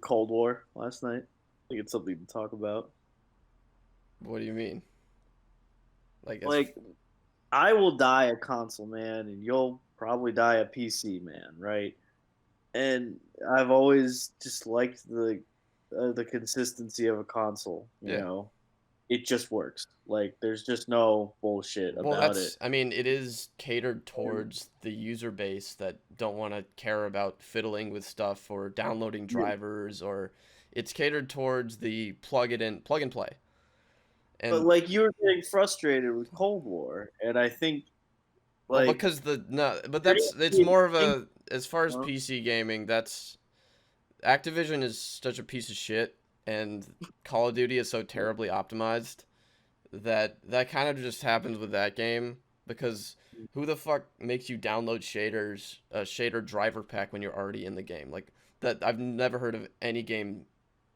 Speaker 2: Cold War last night? I think it's something to talk about.
Speaker 1: What do you mean? Like as
Speaker 2: Like, I will die a console man, and you'll probably die a PC man, right? And I've always just liked the consistency of a console.
Speaker 1: yeah.
Speaker 2: It just works. Like, there's just no bullshit
Speaker 1: Well,
Speaker 2: about it.
Speaker 1: that's I mean, it is catered towards the user base that don't want to care about fiddling with stuff or downloading
Speaker 2: Yeah,
Speaker 1: drivers or it's catered towards the plug and play.
Speaker 2: but
Speaker 1: And
Speaker 2: like, you were getting frustrated with Cold War, and I think
Speaker 1: well,
Speaker 2: like
Speaker 1: because the no, but
Speaker 2: there needs
Speaker 1: that's
Speaker 2: to
Speaker 1: it's
Speaker 2: be a
Speaker 1: more of
Speaker 2: distinct.
Speaker 1: a as far as
Speaker 2: uh,
Speaker 1: PC gaming, that's Activision is such a piece of shit and Call of Duty is so terribly optimized that kind of just happens with that game because who the fuck makes you download shaders a shader driver pack when you're already in the game? Like that I've never heard of any game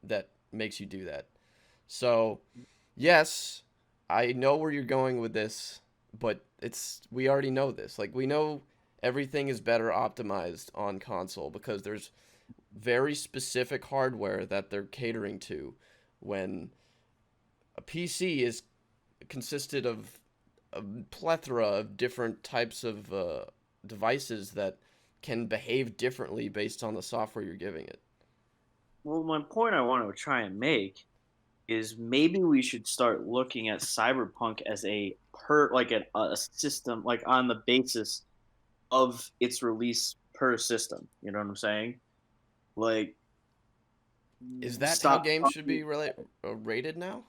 Speaker 1: that makes you do that. So, yes, I know where you're going with this, but it's we already know this. Like we know everything is better optimized on console because there's very specific hardware that they're catering to when a PC is consisted of a plethora of different types of devices that can behave differently based on the software you're giving it.
Speaker 2: Well, my point I want to try and make is maybe we should start looking at Cyberpunk as a system, like on the basis of its release per system. You know what I'm saying? Like,
Speaker 1: Is that how
Speaker 2: stop
Speaker 1: games should
Speaker 2: talking.
Speaker 1: be rated now?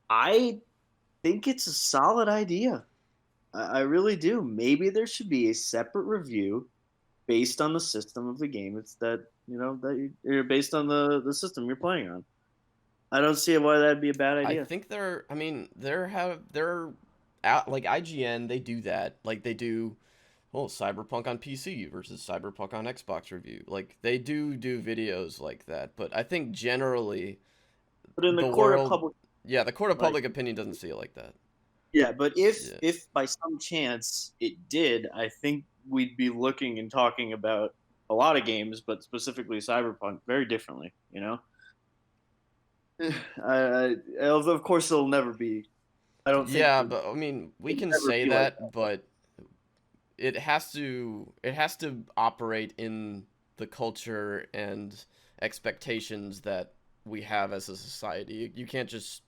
Speaker 2: I think it's a solid idea. I really do. Maybe there should be a separate review based on the system of the game. It's that you're based on the system you're playing on. I don't see why that'd be a bad
Speaker 1: I
Speaker 2: idea.
Speaker 1: think they're. I mean, they're out like IGN. They do that. Like they do. Well, Cyberpunk on PC versus Cyberpunk on Xbox review. Like they do videos like that. But I think generally
Speaker 2: But in the
Speaker 1: the
Speaker 2: court of
Speaker 1: world,
Speaker 2: public,
Speaker 1: yeah, the court of
Speaker 2: like,
Speaker 1: public opinion doesn't see it like that.
Speaker 2: yeah. But if
Speaker 1: Yeah.
Speaker 2: if by some chance it did, I think we'd be looking and talking about a lot of games, but specifically Cyberpunk, very differently. Of course it'll never be. I don't think
Speaker 1: Yeah, but I mean, we
Speaker 2: it'll
Speaker 1: can
Speaker 2: never
Speaker 1: say
Speaker 2: be like
Speaker 1: that, but it has to operate in the culture and expectations that we have as a society. You can't just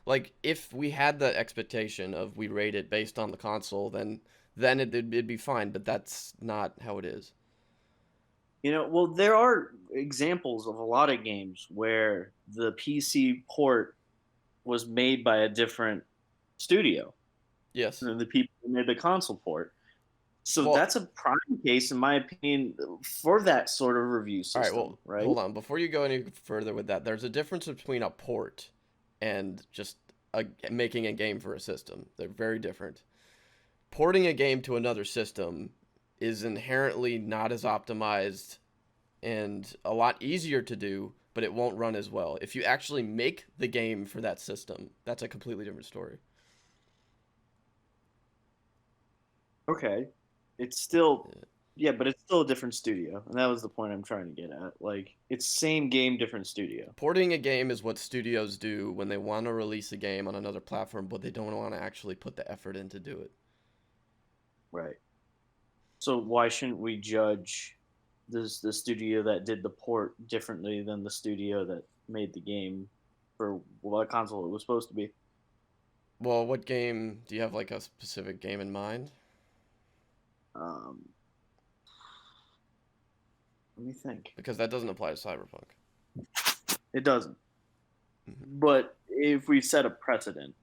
Speaker 1: like if we had the expectation of we rate it based on the console, then it'd be fine, but that's not how it is.
Speaker 2: Well, there are examples of a lot of games where the PC port was made by a different studio
Speaker 1: Yes.
Speaker 2: than the people who made the console port. So
Speaker 1: Well,
Speaker 2: that's a prime case, in my opinion, for that sort of review
Speaker 1: all right,
Speaker 2: system,
Speaker 1: well,
Speaker 2: right?
Speaker 1: hold on. Before you go any further with that, there's a difference between a port and just making a game for a system. They're very different. Porting a game to another system is inherently not as optimized and a lot easier to do, but it won't run as well. If you actually make the game for that system, that's a completely different story.
Speaker 2: Okay. It's still, yeah, but it's still a different studio, and that was the point I'm trying to get at. Like, it's same game, different studio,
Speaker 1: Porting a game is what studios do when they want to release a game on another platform, but they don't want to actually put the effort in to do it.
Speaker 2: right? So why shouldn't we judge the studio that did the port differently than the studio that made the game for what console it was supposed to be?
Speaker 1: Well, what game do you have like a specific game in mind?
Speaker 2: Um, Let me think.
Speaker 1: Because that doesn't apply to Cyberpunk.
Speaker 2: It doesn't.
Speaker 1: Mhm.
Speaker 2: But if we set a precedent,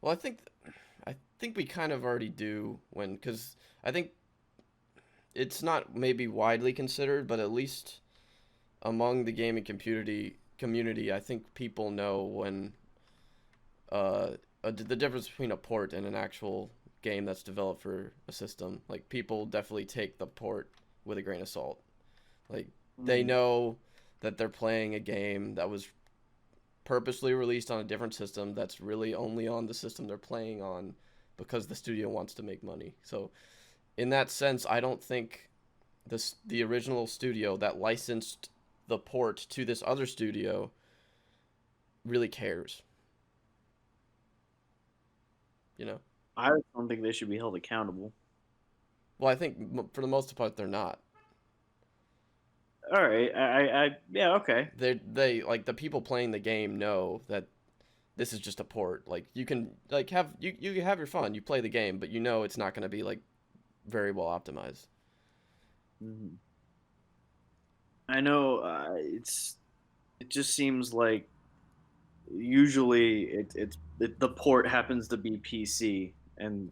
Speaker 1: Well, I think we kind of already do when because I think it's not maybe widely considered, but at least among the gaming community, I think people know when uh, the difference between a port and an actual game that's developed for a system, like people definitely take the port with a grain of salt. Like they
Speaker 2: Mm.
Speaker 1: know that they're playing a game that was purposely released on a different system that's really only on the system they're playing on because the studio wants to make money. So in that sense, I don't think the original studio that licensed the port to this other studio really cares. You know.
Speaker 2: I don't think they should be held accountable.
Speaker 1: Well, I think for the most part they're not.
Speaker 2: All right, yeah, okay.
Speaker 1: They like the people playing the game know that this is just a port. Like you can like have you have your fun. You play the game, but you know it's not going to be like very well optimized.
Speaker 2: Mhm. I know it just seems like usually the port happens to be PC, and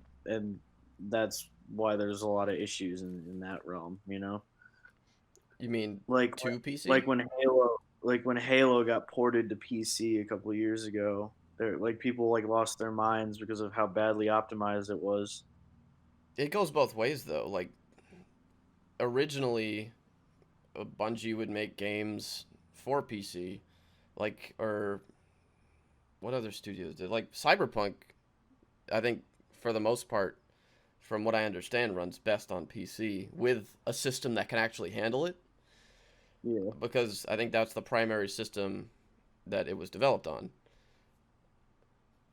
Speaker 2: that's why there's a lot of issues in that realm, you know?
Speaker 1: You mean
Speaker 2: Like
Speaker 1: to PC?
Speaker 2: like when Halo got ported to PC a couple of years ago, there like people like lost their minds because of how badly optimized it was.
Speaker 1: It goes both ways though. Like originally, Bungie would make games for PC, like or what other studios did? Like Cyberpunk, I think for the most part, from what I understand, runs best on PC with a system that can actually handle it
Speaker 2: Yeah.
Speaker 1: because I think that's the primary system that it was developed on.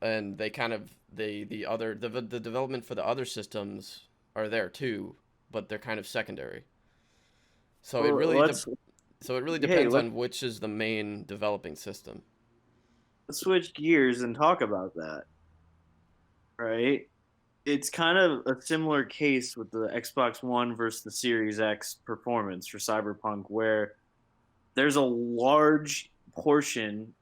Speaker 1: And they kind of the development for the other systems are there too, but they're kind of secondary. So it
Speaker 2: Well,
Speaker 1: really so it really
Speaker 2: hey,
Speaker 1: depends on which is the main developing system.
Speaker 2: let's switch gears and talk about that, right? It's kind of a similar case with the Xbox One versus the Series X performance for Cyberpunk, where there's a large portion.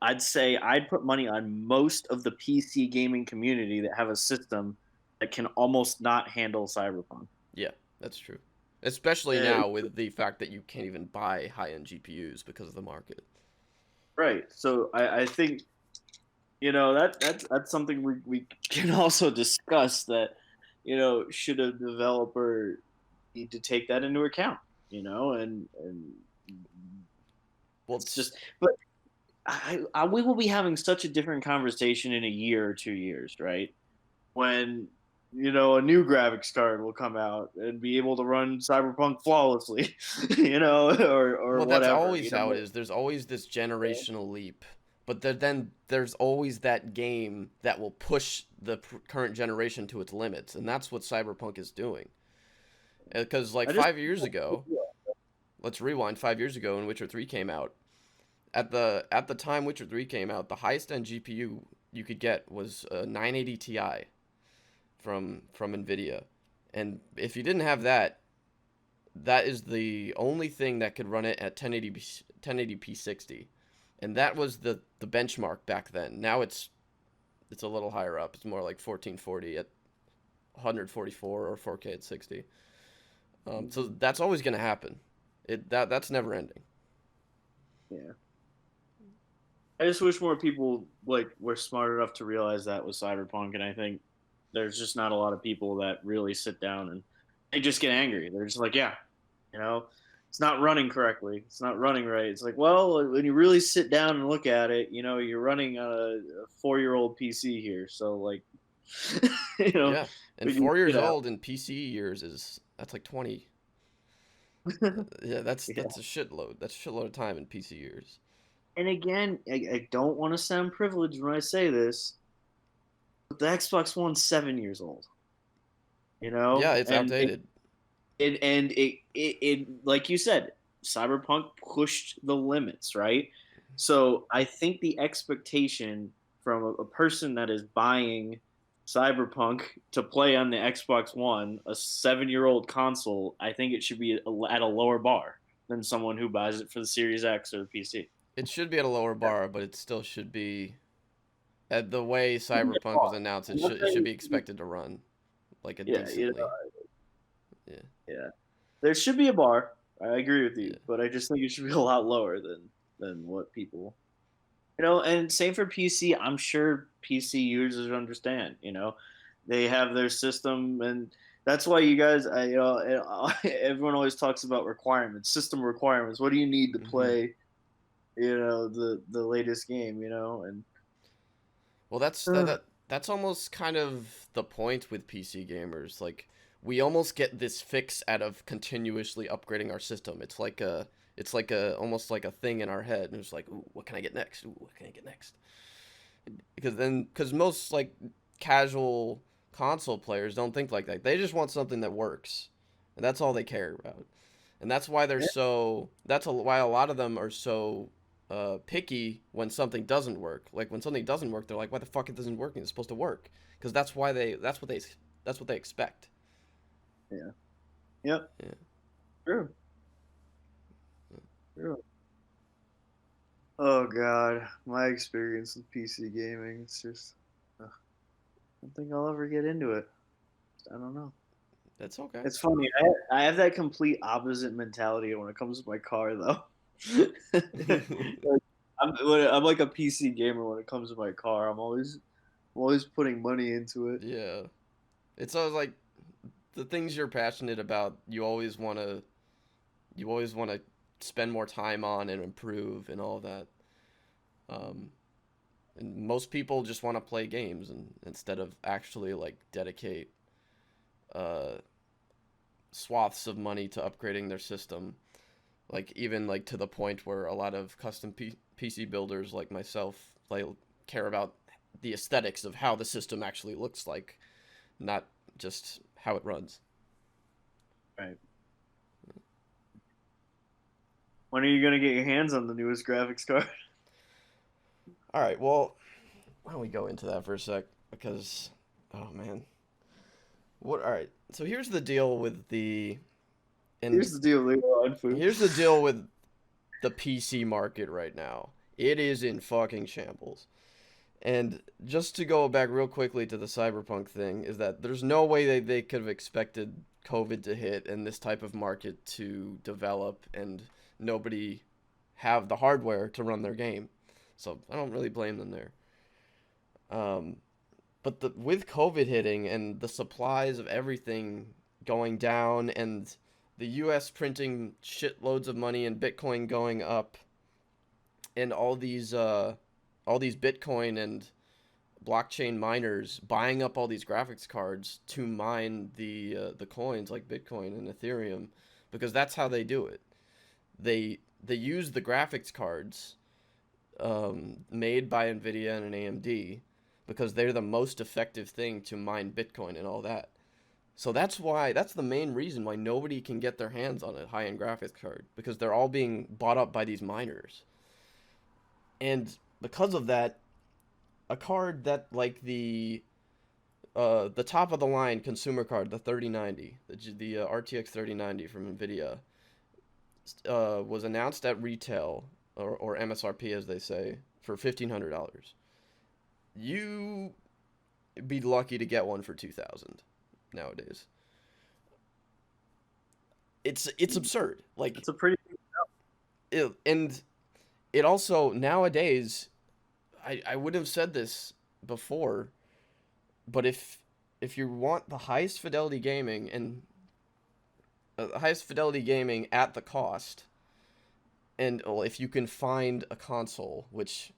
Speaker 2: I'd say I'd put money on most of the PC gaming community that have a system that can almost not handle Cyberpunk.
Speaker 1: Yeah, that's true. Especially
Speaker 2: Uh,
Speaker 1: now with the fact that you can't even buy high-end GPUs because of the market.
Speaker 2: right. So I think that's something we can also discuss that should a developer need to take that into account, and
Speaker 1: Well,
Speaker 2: it's just but we will be having such a different conversation in a year or 2 years, right? When a new graphics card will come out and be able to run Cyberpunk flawlessly, or
Speaker 1: well, that's
Speaker 2: whatever,
Speaker 1: always how it is. There's always this generational leap, but then there's always that game that will push the current generation to its limits, and that's what Cyberpunk is doing. Because like
Speaker 2: I just
Speaker 1: 5 years ago, let's rewind 5 years ago when Witcher 3 came out. At the time Witcher 3 came out, the highest end GPU you could get was a 980 Ti from Nvidia, and if you didn't have that, that is the only thing that could run it at 1080p 60, and that was the benchmark back then. Now it's a little higher up. It's more like 1440 at 144 or 4K at 60. So that's always going to happen. That's never ending.
Speaker 2: yeah. I just wish more people like were smart enough to realize that with Cyberpunk, and I think there's just not a lot of people that really sit down and they just get angry. They're just like, yeah, you know, it's not running correctly. It's not running right. It's like, well, when you really sit down and look at it, you're running on a 4-year-old PC here. So like, you know,
Speaker 1: Yeah, and
Speaker 2: when you,
Speaker 1: 4 years old in PC years is that's like 20. Yeah,
Speaker 2: yeah.
Speaker 1: that's a shitload. That's a shitload of time in PC years.
Speaker 2: And again, I don't want to sound privileged when I say this, but the Xbox One's 7 years old.
Speaker 1: Yeah, it's
Speaker 2: And
Speaker 1: outdated.
Speaker 2: it like you said, Cyberpunk pushed the limits, right? So I think the expectation from a person that is buying Cyberpunk to play on the Xbox One, a 7-year-old console, I think it should be at a lower bar than someone who buys it for the Series X or the PC.
Speaker 1: It should be at a lower bar, but it still should be at the way
Speaker 2: Should be a
Speaker 1: Cyberpunk was
Speaker 2: bar.
Speaker 1: announced.
Speaker 2: I'm not
Speaker 1: It should
Speaker 2: saying
Speaker 1: be expected to run like a
Speaker 2: yeah,
Speaker 1: decently. Yeah,
Speaker 2: yeah. There should be a bar. I agree with you,
Speaker 1: yeah.
Speaker 2: but I just think it should be a lot lower than what people and same for PC. I'm sure PC users understand. They have their system, and that's why you guys, everyone always talks about requirements, system requirements. What do you need to
Speaker 1: Hmm.
Speaker 2: play, the latest game, and
Speaker 1: Well, that's almost kind of the point with PC gamers. Like we almost get this fix out of continuously upgrading our system. It's like a almost like a thing in our head, and it's like, ooh, what can I get next? Ooh, what can I get next? Because most like casual console players don't think like that. They just want something that works, and that's all they care about. And that's why they're
Speaker 2: yeah,
Speaker 1: so. Why a lot of them are so picky when something doesn't work. Like when something doesn't work, they're like, "Why the fuck it isn't working? It's supposed to work." Because that's why they. That's what they expect.
Speaker 2: yeah, yep,
Speaker 1: Yeah.
Speaker 2: true, true. Oh God, my experience with PC gaming, it's just, I don't think I'll ever get into it. I don't know.
Speaker 1: That's okay.
Speaker 2: It's funny. I have that complete opposite mentality when it comes to my car, though. Like, I'm like a PC gamer when it comes to my car. I'm always putting money into it.
Speaker 1: Yeah. It's always like the things you're passionate about. You always want to spend more time on and improve and all of that. Um, and most people just want to play games and instead of actually like dedicate uh, swaths of money to upgrading their system. Like even like to the point where a lot of custom PC builders like myself like care about the aesthetics of how the system actually looks like, not just how it runs.
Speaker 2: Right. When are you gonna get your hands on the newest graphics card?
Speaker 1: All right, well, why don't we go into that for a sec? Because, oh man, what? All right, so here's the deal with the and
Speaker 2: Here's the deal, Leo on food.
Speaker 1: here's the deal with the PC market right now. It is in fucking shambles. And just to go back real quickly to the Cyberpunk thing, is that there's no way they could have expected COVID to hit and this type of market to develop and nobody have the hardware to run their game. So I don't really blame them there. Um, but with COVID hitting and the supplies of everything going down and the U.S. printing shitloads of money and Bitcoin going up and all these Bitcoin and blockchain miners buying up all these graphics cards to mine the coins like Bitcoin and Ethereum because that's how they do it. They use the graphics cards made by Nvidia and an AMD because they're the most effective thing to mine Bitcoin and all that. So that's the main reason why nobody can get their hands on a high-end graphics card because they're all being bought up by these miners. And because of that, a card that like the top of the line consumer card, the 3090, the RTX 3090 from Nvidia, was announced at retail or MSRP as they say for $1,500. You be lucky to get one for 2,000 nowadays. It's absurd. Like
Speaker 2: It's a pretty.
Speaker 1: and it also nowadays I would have said this before, but if you want the highest fidelity gaming and highest fidelity gaming at the cost, and well, if you can find a console, which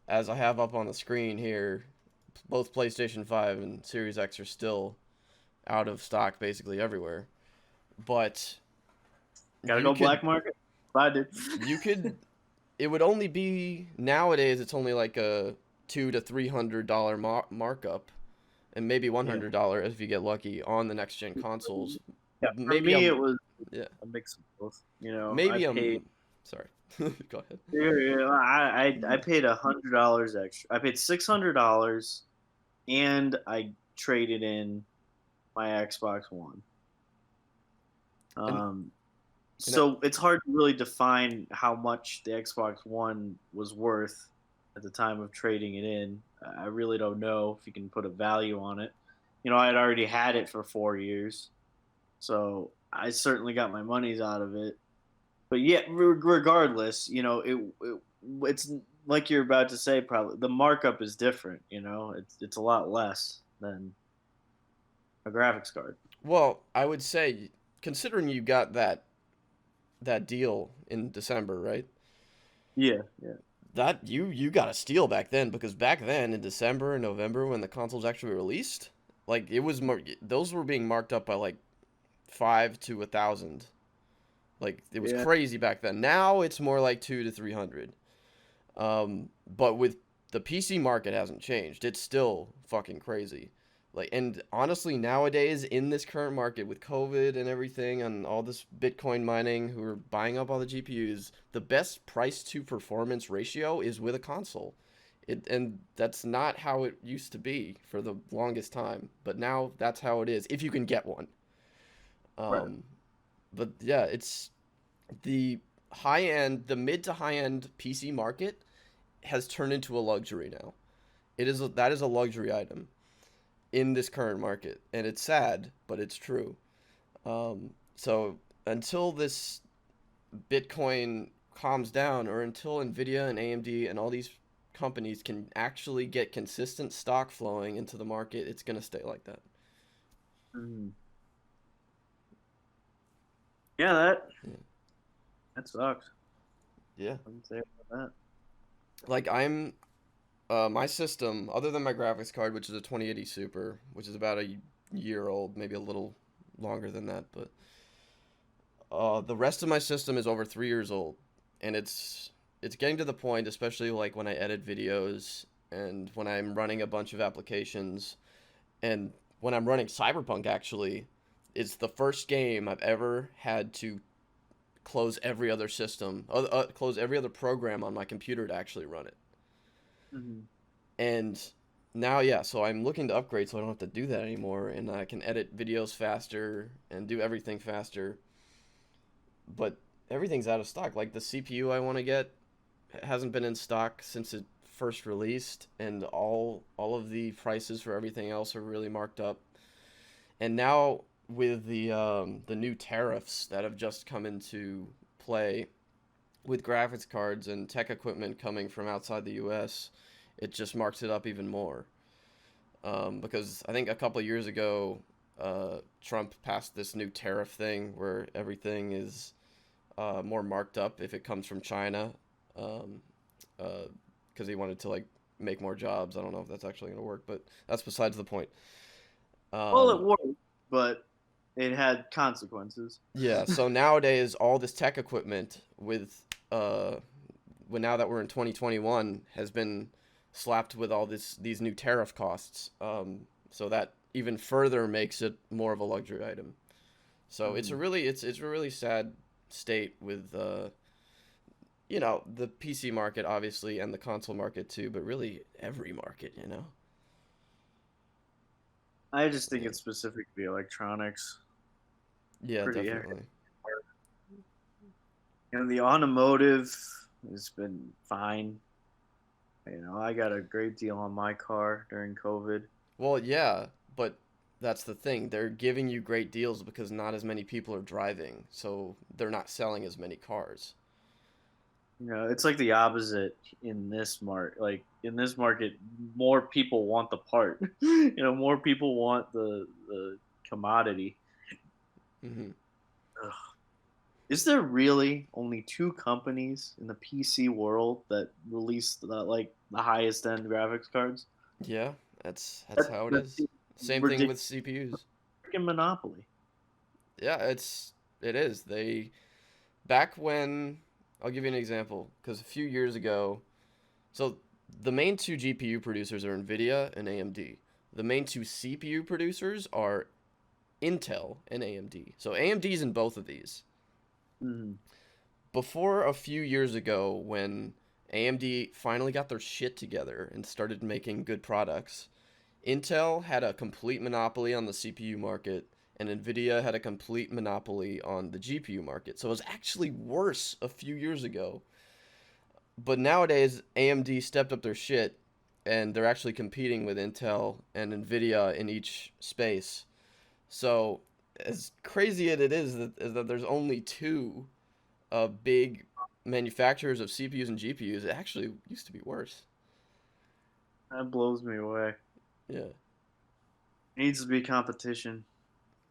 Speaker 1: as I have up on the screen here, both PlayStation 5 and Series X are still out of stock basically everywhere. But
Speaker 2: Gotta
Speaker 1: you
Speaker 2: go
Speaker 1: could
Speaker 2: black market. I did.
Speaker 1: you could it would only be nowadays it's only like a $200 to $300 markup and maybe
Speaker 2: Yeah.
Speaker 1: $100 if you get lucky on the next gen consoles.
Speaker 2: Yeah. For
Speaker 1: Maybe
Speaker 2: me, it
Speaker 1: I'm
Speaker 2: was
Speaker 1: yeah.
Speaker 2: a mix of both. I
Speaker 1: Maybe
Speaker 2: paid.
Speaker 1: I'm sorry. Go ahead.
Speaker 2: Yeah, I paid $100 extra. I paid $600, and I traded in my Xbox One.
Speaker 1: And
Speaker 2: Um,
Speaker 1: and
Speaker 2: so it's hard to really define how much the Xbox One was worth at the time of trading it in. I really don't know if you can put a value on it. I had already had it for 4 years, so I certainly got my money's out of it. But yeah, regardless, it's like you're about to say. Probably the markup is different. It's a lot less than. A graphics card.
Speaker 1: Well, I would say, considering you got that deal in December, right?
Speaker 2: Yeah, yeah,
Speaker 1: That you got a steal back then, because back then in December and November when the consoles actually released, like it was those were being marked up by like 5 to 1,000. Like it was
Speaker 2: yeah.
Speaker 1: crazy back then. Now it's more like 2 to 300. But with the PC market hasn't changed. It's still fucking crazy. Like, and honestly, nowadays in this current market with COVID and everything and all this Bitcoin mining, who are buying up all the GPUs, the best price to performance ratio is with a console. And that's not how it used to be for the longest time, but now that's how it is if you can get one.
Speaker 2: Right.
Speaker 1: Um, but yeah, it's the high end, the mid to high end PC market has turned into a luxury now. That is a luxury item in this current market, and it's sad, but it's true. So until this Bitcoin calms down, or until Nvidia and AMD and all these companies can actually get consistent stock flowing into the market, it's gonna stay like that.
Speaker 2: Mhm. Yeah, that
Speaker 1: Yeah.
Speaker 2: that sucks.
Speaker 1: Yeah.
Speaker 2: I can say about
Speaker 1: Like I'm my system, other than my graphics card, which is a 2080 Super, which is about a year old, maybe a little longer than that, but the rest of my system is over 3 years old, and it's getting to the point, especially like when I edit videos and when I'm running a bunch of applications, and when I'm running Cyberpunk. Actually, it's the first game I've ever had to close every other system, close every other program on my computer to actually run it.
Speaker 2: that. Mhm.
Speaker 1: And now, yeah, so I'm looking to upgrade so I don't have to do that anymore, and I can edit videos faster and do everything faster. But everything's out of stock. Like the CPU I want to get hasn't been in stock since it first released, and all of the prices for everything else are really marked up. And now with the new tariffs that have just come into play with graphics cards and tech equipment coming from outside the U.S., it just marks it up even more. Because I think a couple of years ago, Trump passed this new tariff thing where everything is more marked up if it comes from China, um, because he wanted to like make more jobs. I don't know if that's actually going to work, but that's besides the point.
Speaker 2: Well, it
Speaker 1: Um,
Speaker 2: worked, but it had consequences.
Speaker 1: yeah, so nowadays all this tech equipment with uh, when now that we're in 2021 has been slapped with all these new tariff costs. So that even further makes it more of a luxury item. So
Speaker 2: Mhm.
Speaker 1: it's a really sad state with the PC market obviously and the console market too, but really every market, you know.
Speaker 2: I just think
Speaker 1: Yeah.
Speaker 2: it's specific to the electronics.
Speaker 1: Yeah,
Speaker 2: Pretty
Speaker 1: definitely.
Speaker 2: and the automotive has been fine. I got a great deal on my car during COVID.
Speaker 1: Well, yeah, but that's the thing. They're giving you great deals because not as many people are driving, so they're not selling as many cars.
Speaker 2: It's like the opposite in this market. Like in this market, more people want the part. More people want the commodity.
Speaker 1: Hmm.
Speaker 2: Ugh. Is there really only two companies in the PC world that release like the highest end graphics cards?
Speaker 1: Yeah, that's
Speaker 2: That
Speaker 1: how it
Speaker 2: that
Speaker 1: is.
Speaker 2: seems
Speaker 1: Same thing
Speaker 2: ridiculous.
Speaker 1: with CPUs.
Speaker 2: Freaking monopoly.
Speaker 1: Yeah, it is. Back when I'll give you an example because a few years ago, so the main two GPU producers are Nvidia and AMD. The main two CPU producers are Intel and AMD. So AMD's in both of these.
Speaker 2: Mm-hmm.
Speaker 1: Before a few years ago, when AMD finally got their shit together and started making good products, Intel had a complete monopoly on the CPU market, and Nvidia had a complete monopoly on the GPU market. So it was actually worse a few years ago. But nowadays, AMD stepped up their shit, and they're actually competing with Intel and Nvidia in each space. So as crazy as it is that there's only two big manufacturers of CPUs and GPUs, it actually used to be worse.
Speaker 2: That blows me away.
Speaker 1: Yeah.
Speaker 2: Needs to be competition.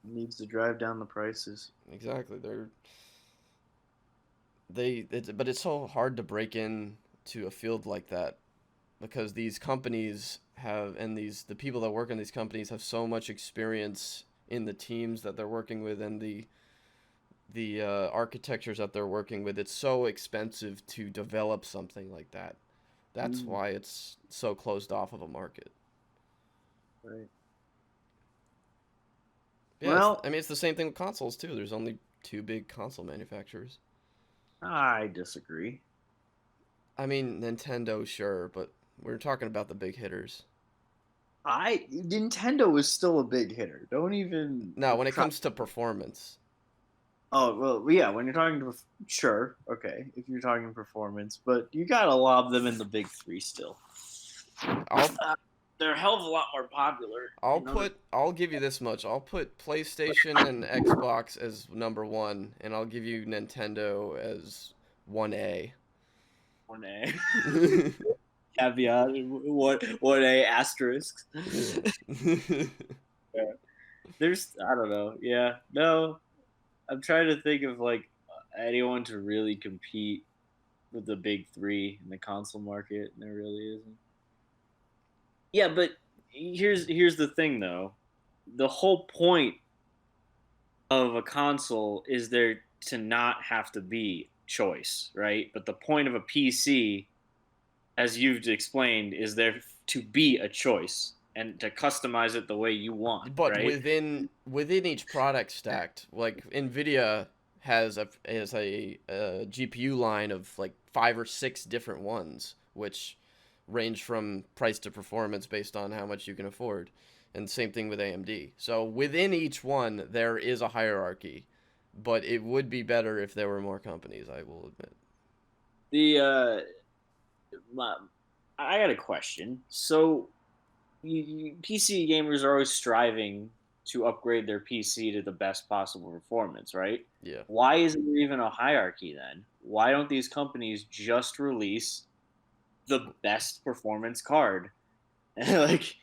Speaker 2: Needs to drive down the prices.
Speaker 1: Exactly. But it's so hard to break in to a field like that because these companies have and the people that work in these companies have so much experience in the teams that they're working with and the architectures that they're working with. It's so expensive to develop something like that. That's
Speaker 2: Mm,
Speaker 1: why it's so closed off of a market.
Speaker 2: right.
Speaker 1: Yeah,
Speaker 2: Well,
Speaker 1: I mean it's the same thing with consoles too. There's only two big console manufacturers.
Speaker 2: I disagree.
Speaker 1: I mean Nintendo, sure, but we're talking about the big hitters.
Speaker 2: I Nintendo is still a big hitter. Don't even
Speaker 1: Now, when it comes to performance,
Speaker 2: Oh well, yeah. When you're talking to sure, okay, if you're talking performance, but you gotta lob them in the big three still.
Speaker 1: I'll
Speaker 2: They're a hell of a lot more popular in other
Speaker 1: I'll give you this much. I'll put PlayStation and Xbox as number 1 and I'll give you Nintendo as 1A.
Speaker 2: one A caveat. What a asterisk.
Speaker 1: Yeah.
Speaker 2: Yeah. There's I don't know. Yeah, no. I'm trying to think of like anyone to really compete with the big three in the console market, and there really isn't. Yeah, but here's the thing though. The whole point of a console is there to not have to be choice, right? But the point of a PC, as you've explained, is there to be a choice and to customize it the way you want,
Speaker 1: But
Speaker 2: right?
Speaker 1: within each product stacked, like Nvidia has a GPU line of like 5 or 6 different ones, which range from price to performance based on how much you can afford. And same thing with AMD. So within each one there is a hierarchy, but it would be better if there were more companies, I will admit.
Speaker 2: The my, I got a question. So PC gamers are always striving to upgrade their PC to the best possible performance, right?
Speaker 1: Yeah.
Speaker 2: Why isn't there even a hierarchy then? Why don't these companies just release the best performance card? Like,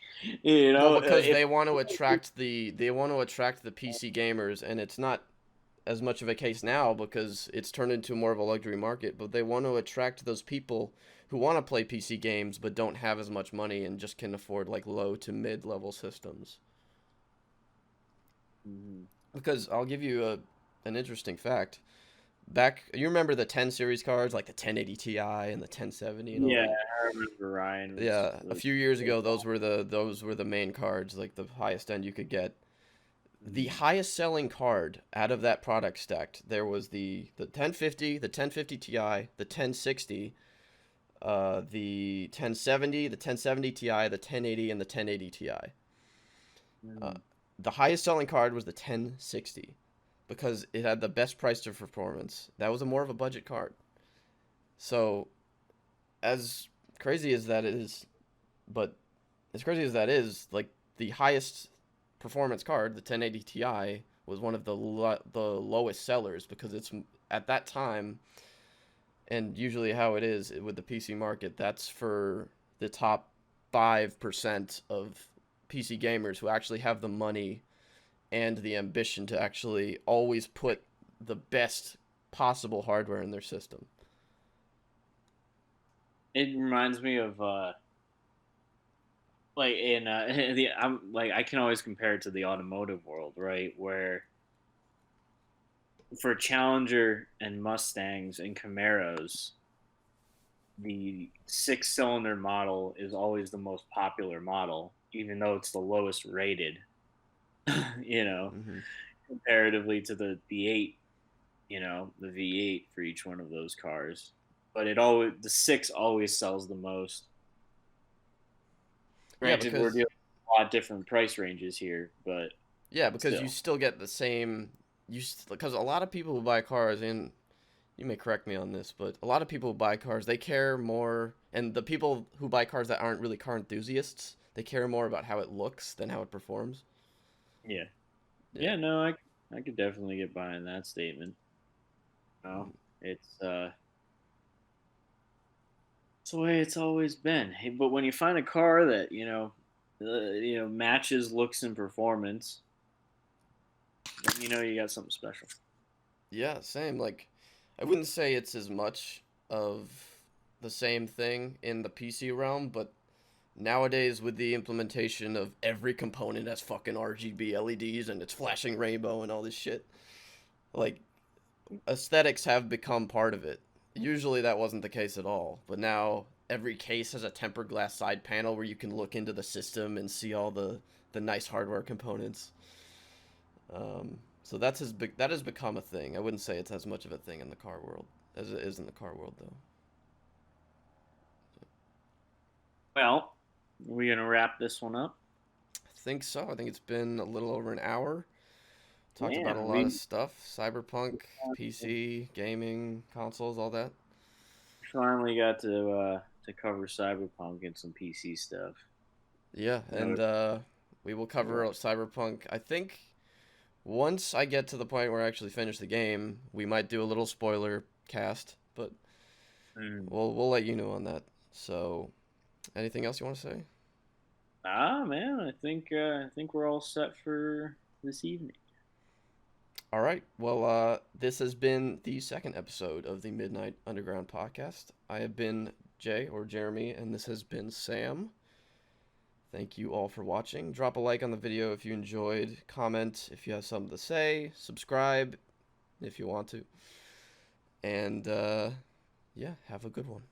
Speaker 1: Well, because
Speaker 2: if
Speaker 1: they want to attract the PC gamers, and it's not as much of a case now because it's turned into more of a luxury market. But they want to attract those people who want to play PC games but don't have as much money and just can afford like low to mid level systems.
Speaker 2: Mhm.
Speaker 1: Because I'll give you an interesting fact. Back, you remember the 10 series cards like the 1080 Ti and the 1070 and all
Speaker 2: Yeah,
Speaker 1: that?
Speaker 2: I remember Ryan
Speaker 1: Yeah, a
Speaker 2: was
Speaker 1: few years ago those were the main cards, like the highest end you could get. The
Speaker 2: Mhm.
Speaker 1: highest selling card out of that product stacked, there was the 1050, the 1050 Ti, the 1060, the 1070, the 1070 Ti, the 1080, and the 1080 Ti. Uh,
Speaker 2: Mhm.
Speaker 1: the highest selling card was the 1060 because it had the best price to performance. That was a more of a budget card. So, as crazy as that is, but as crazy as that is, like the highest performance card, the 1080 Ti, was one of the lowest sellers because it's at that time, and usually how it is with the PC market, that's for the top 5% of PC gamers who actually have the money and the ambition to actually always put the best possible hardware in their system.
Speaker 2: It reminds me of like in the I'm like I can always compare it to the automotive world, right? Where for Challenger and Mustangs and Camaros, the six-cylinder model is always the most popular model, even though it's the lowest rated. you know,
Speaker 1: Hmm.
Speaker 2: comparatively to the eight, the V8 for each one of those cars. But it always the six always sells the most.
Speaker 1: Yeah,
Speaker 2: Granted, we're
Speaker 1: because
Speaker 2: dealing with a lot different price ranges here, but
Speaker 1: you
Speaker 2: still.
Speaker 1: still get the same because a lot of people who buy cars, and you may correct me on this, but a lot of people who buy cars, they care more, and the people who buy cars that aren't really car enthusiasts, they care more about how it looks than how it performs.
Speaker 2: Yeah.
Speaker 1: Yeah.
Speaker 2: Yeah, no, I could definitely get behind that statement. No, it's it's the way it's always been. Hey, but when you find a car that matches looks and performance, then you got something special.
Speaker 1: Yeah, same. Like, I wouldn't say it's as much of the same thing in the PC realm, but nowadays with the implementation of every component as fucking RGB LEDs and it's flashing rainbow and all this shit, like aesthetics have become part of it. Usually that wasn't the case at all, but now every case has a tempered glass side panel where you can look into the system and see all the nice hardware components. So that has become a thing. I wouldn't say it's as much of a thing in the car world as it is in the car world though.
Speaker 2: Well, we're gonna wrap this one up.
Speaker 1: I think so. I think it's been a little over an hour. Talked about a
Speaker 2: Man,
Speaker 1: lot of stuff: cyberpunk, PC, gaming, consoles, all that.
Speaker 2: finally got to cover Cyberpunk and some PC stuff.
Speaker 1: Yeah,
Speaker 2: I know
Speaker 1: and we will cover Cyberpunk. I think once I get to the point where I actually finish the game, we might do a little spoiler cast, but
Speaker 2: mm.
Speaker 1: we'll let you know on that. So, anything else you want to say?
Speaker 2: Man, I think we're all set for this evening.
Speaker 1: All right. Well, this has been the second episode of the Midnight Underground podcast. I have been Jay or Jeremy, and this has been Sam. Thank you all for watching. Drop a like on the video if you enjoyed. Comment if you have something to say. Subscribe if you want to. And yeah, have a good one.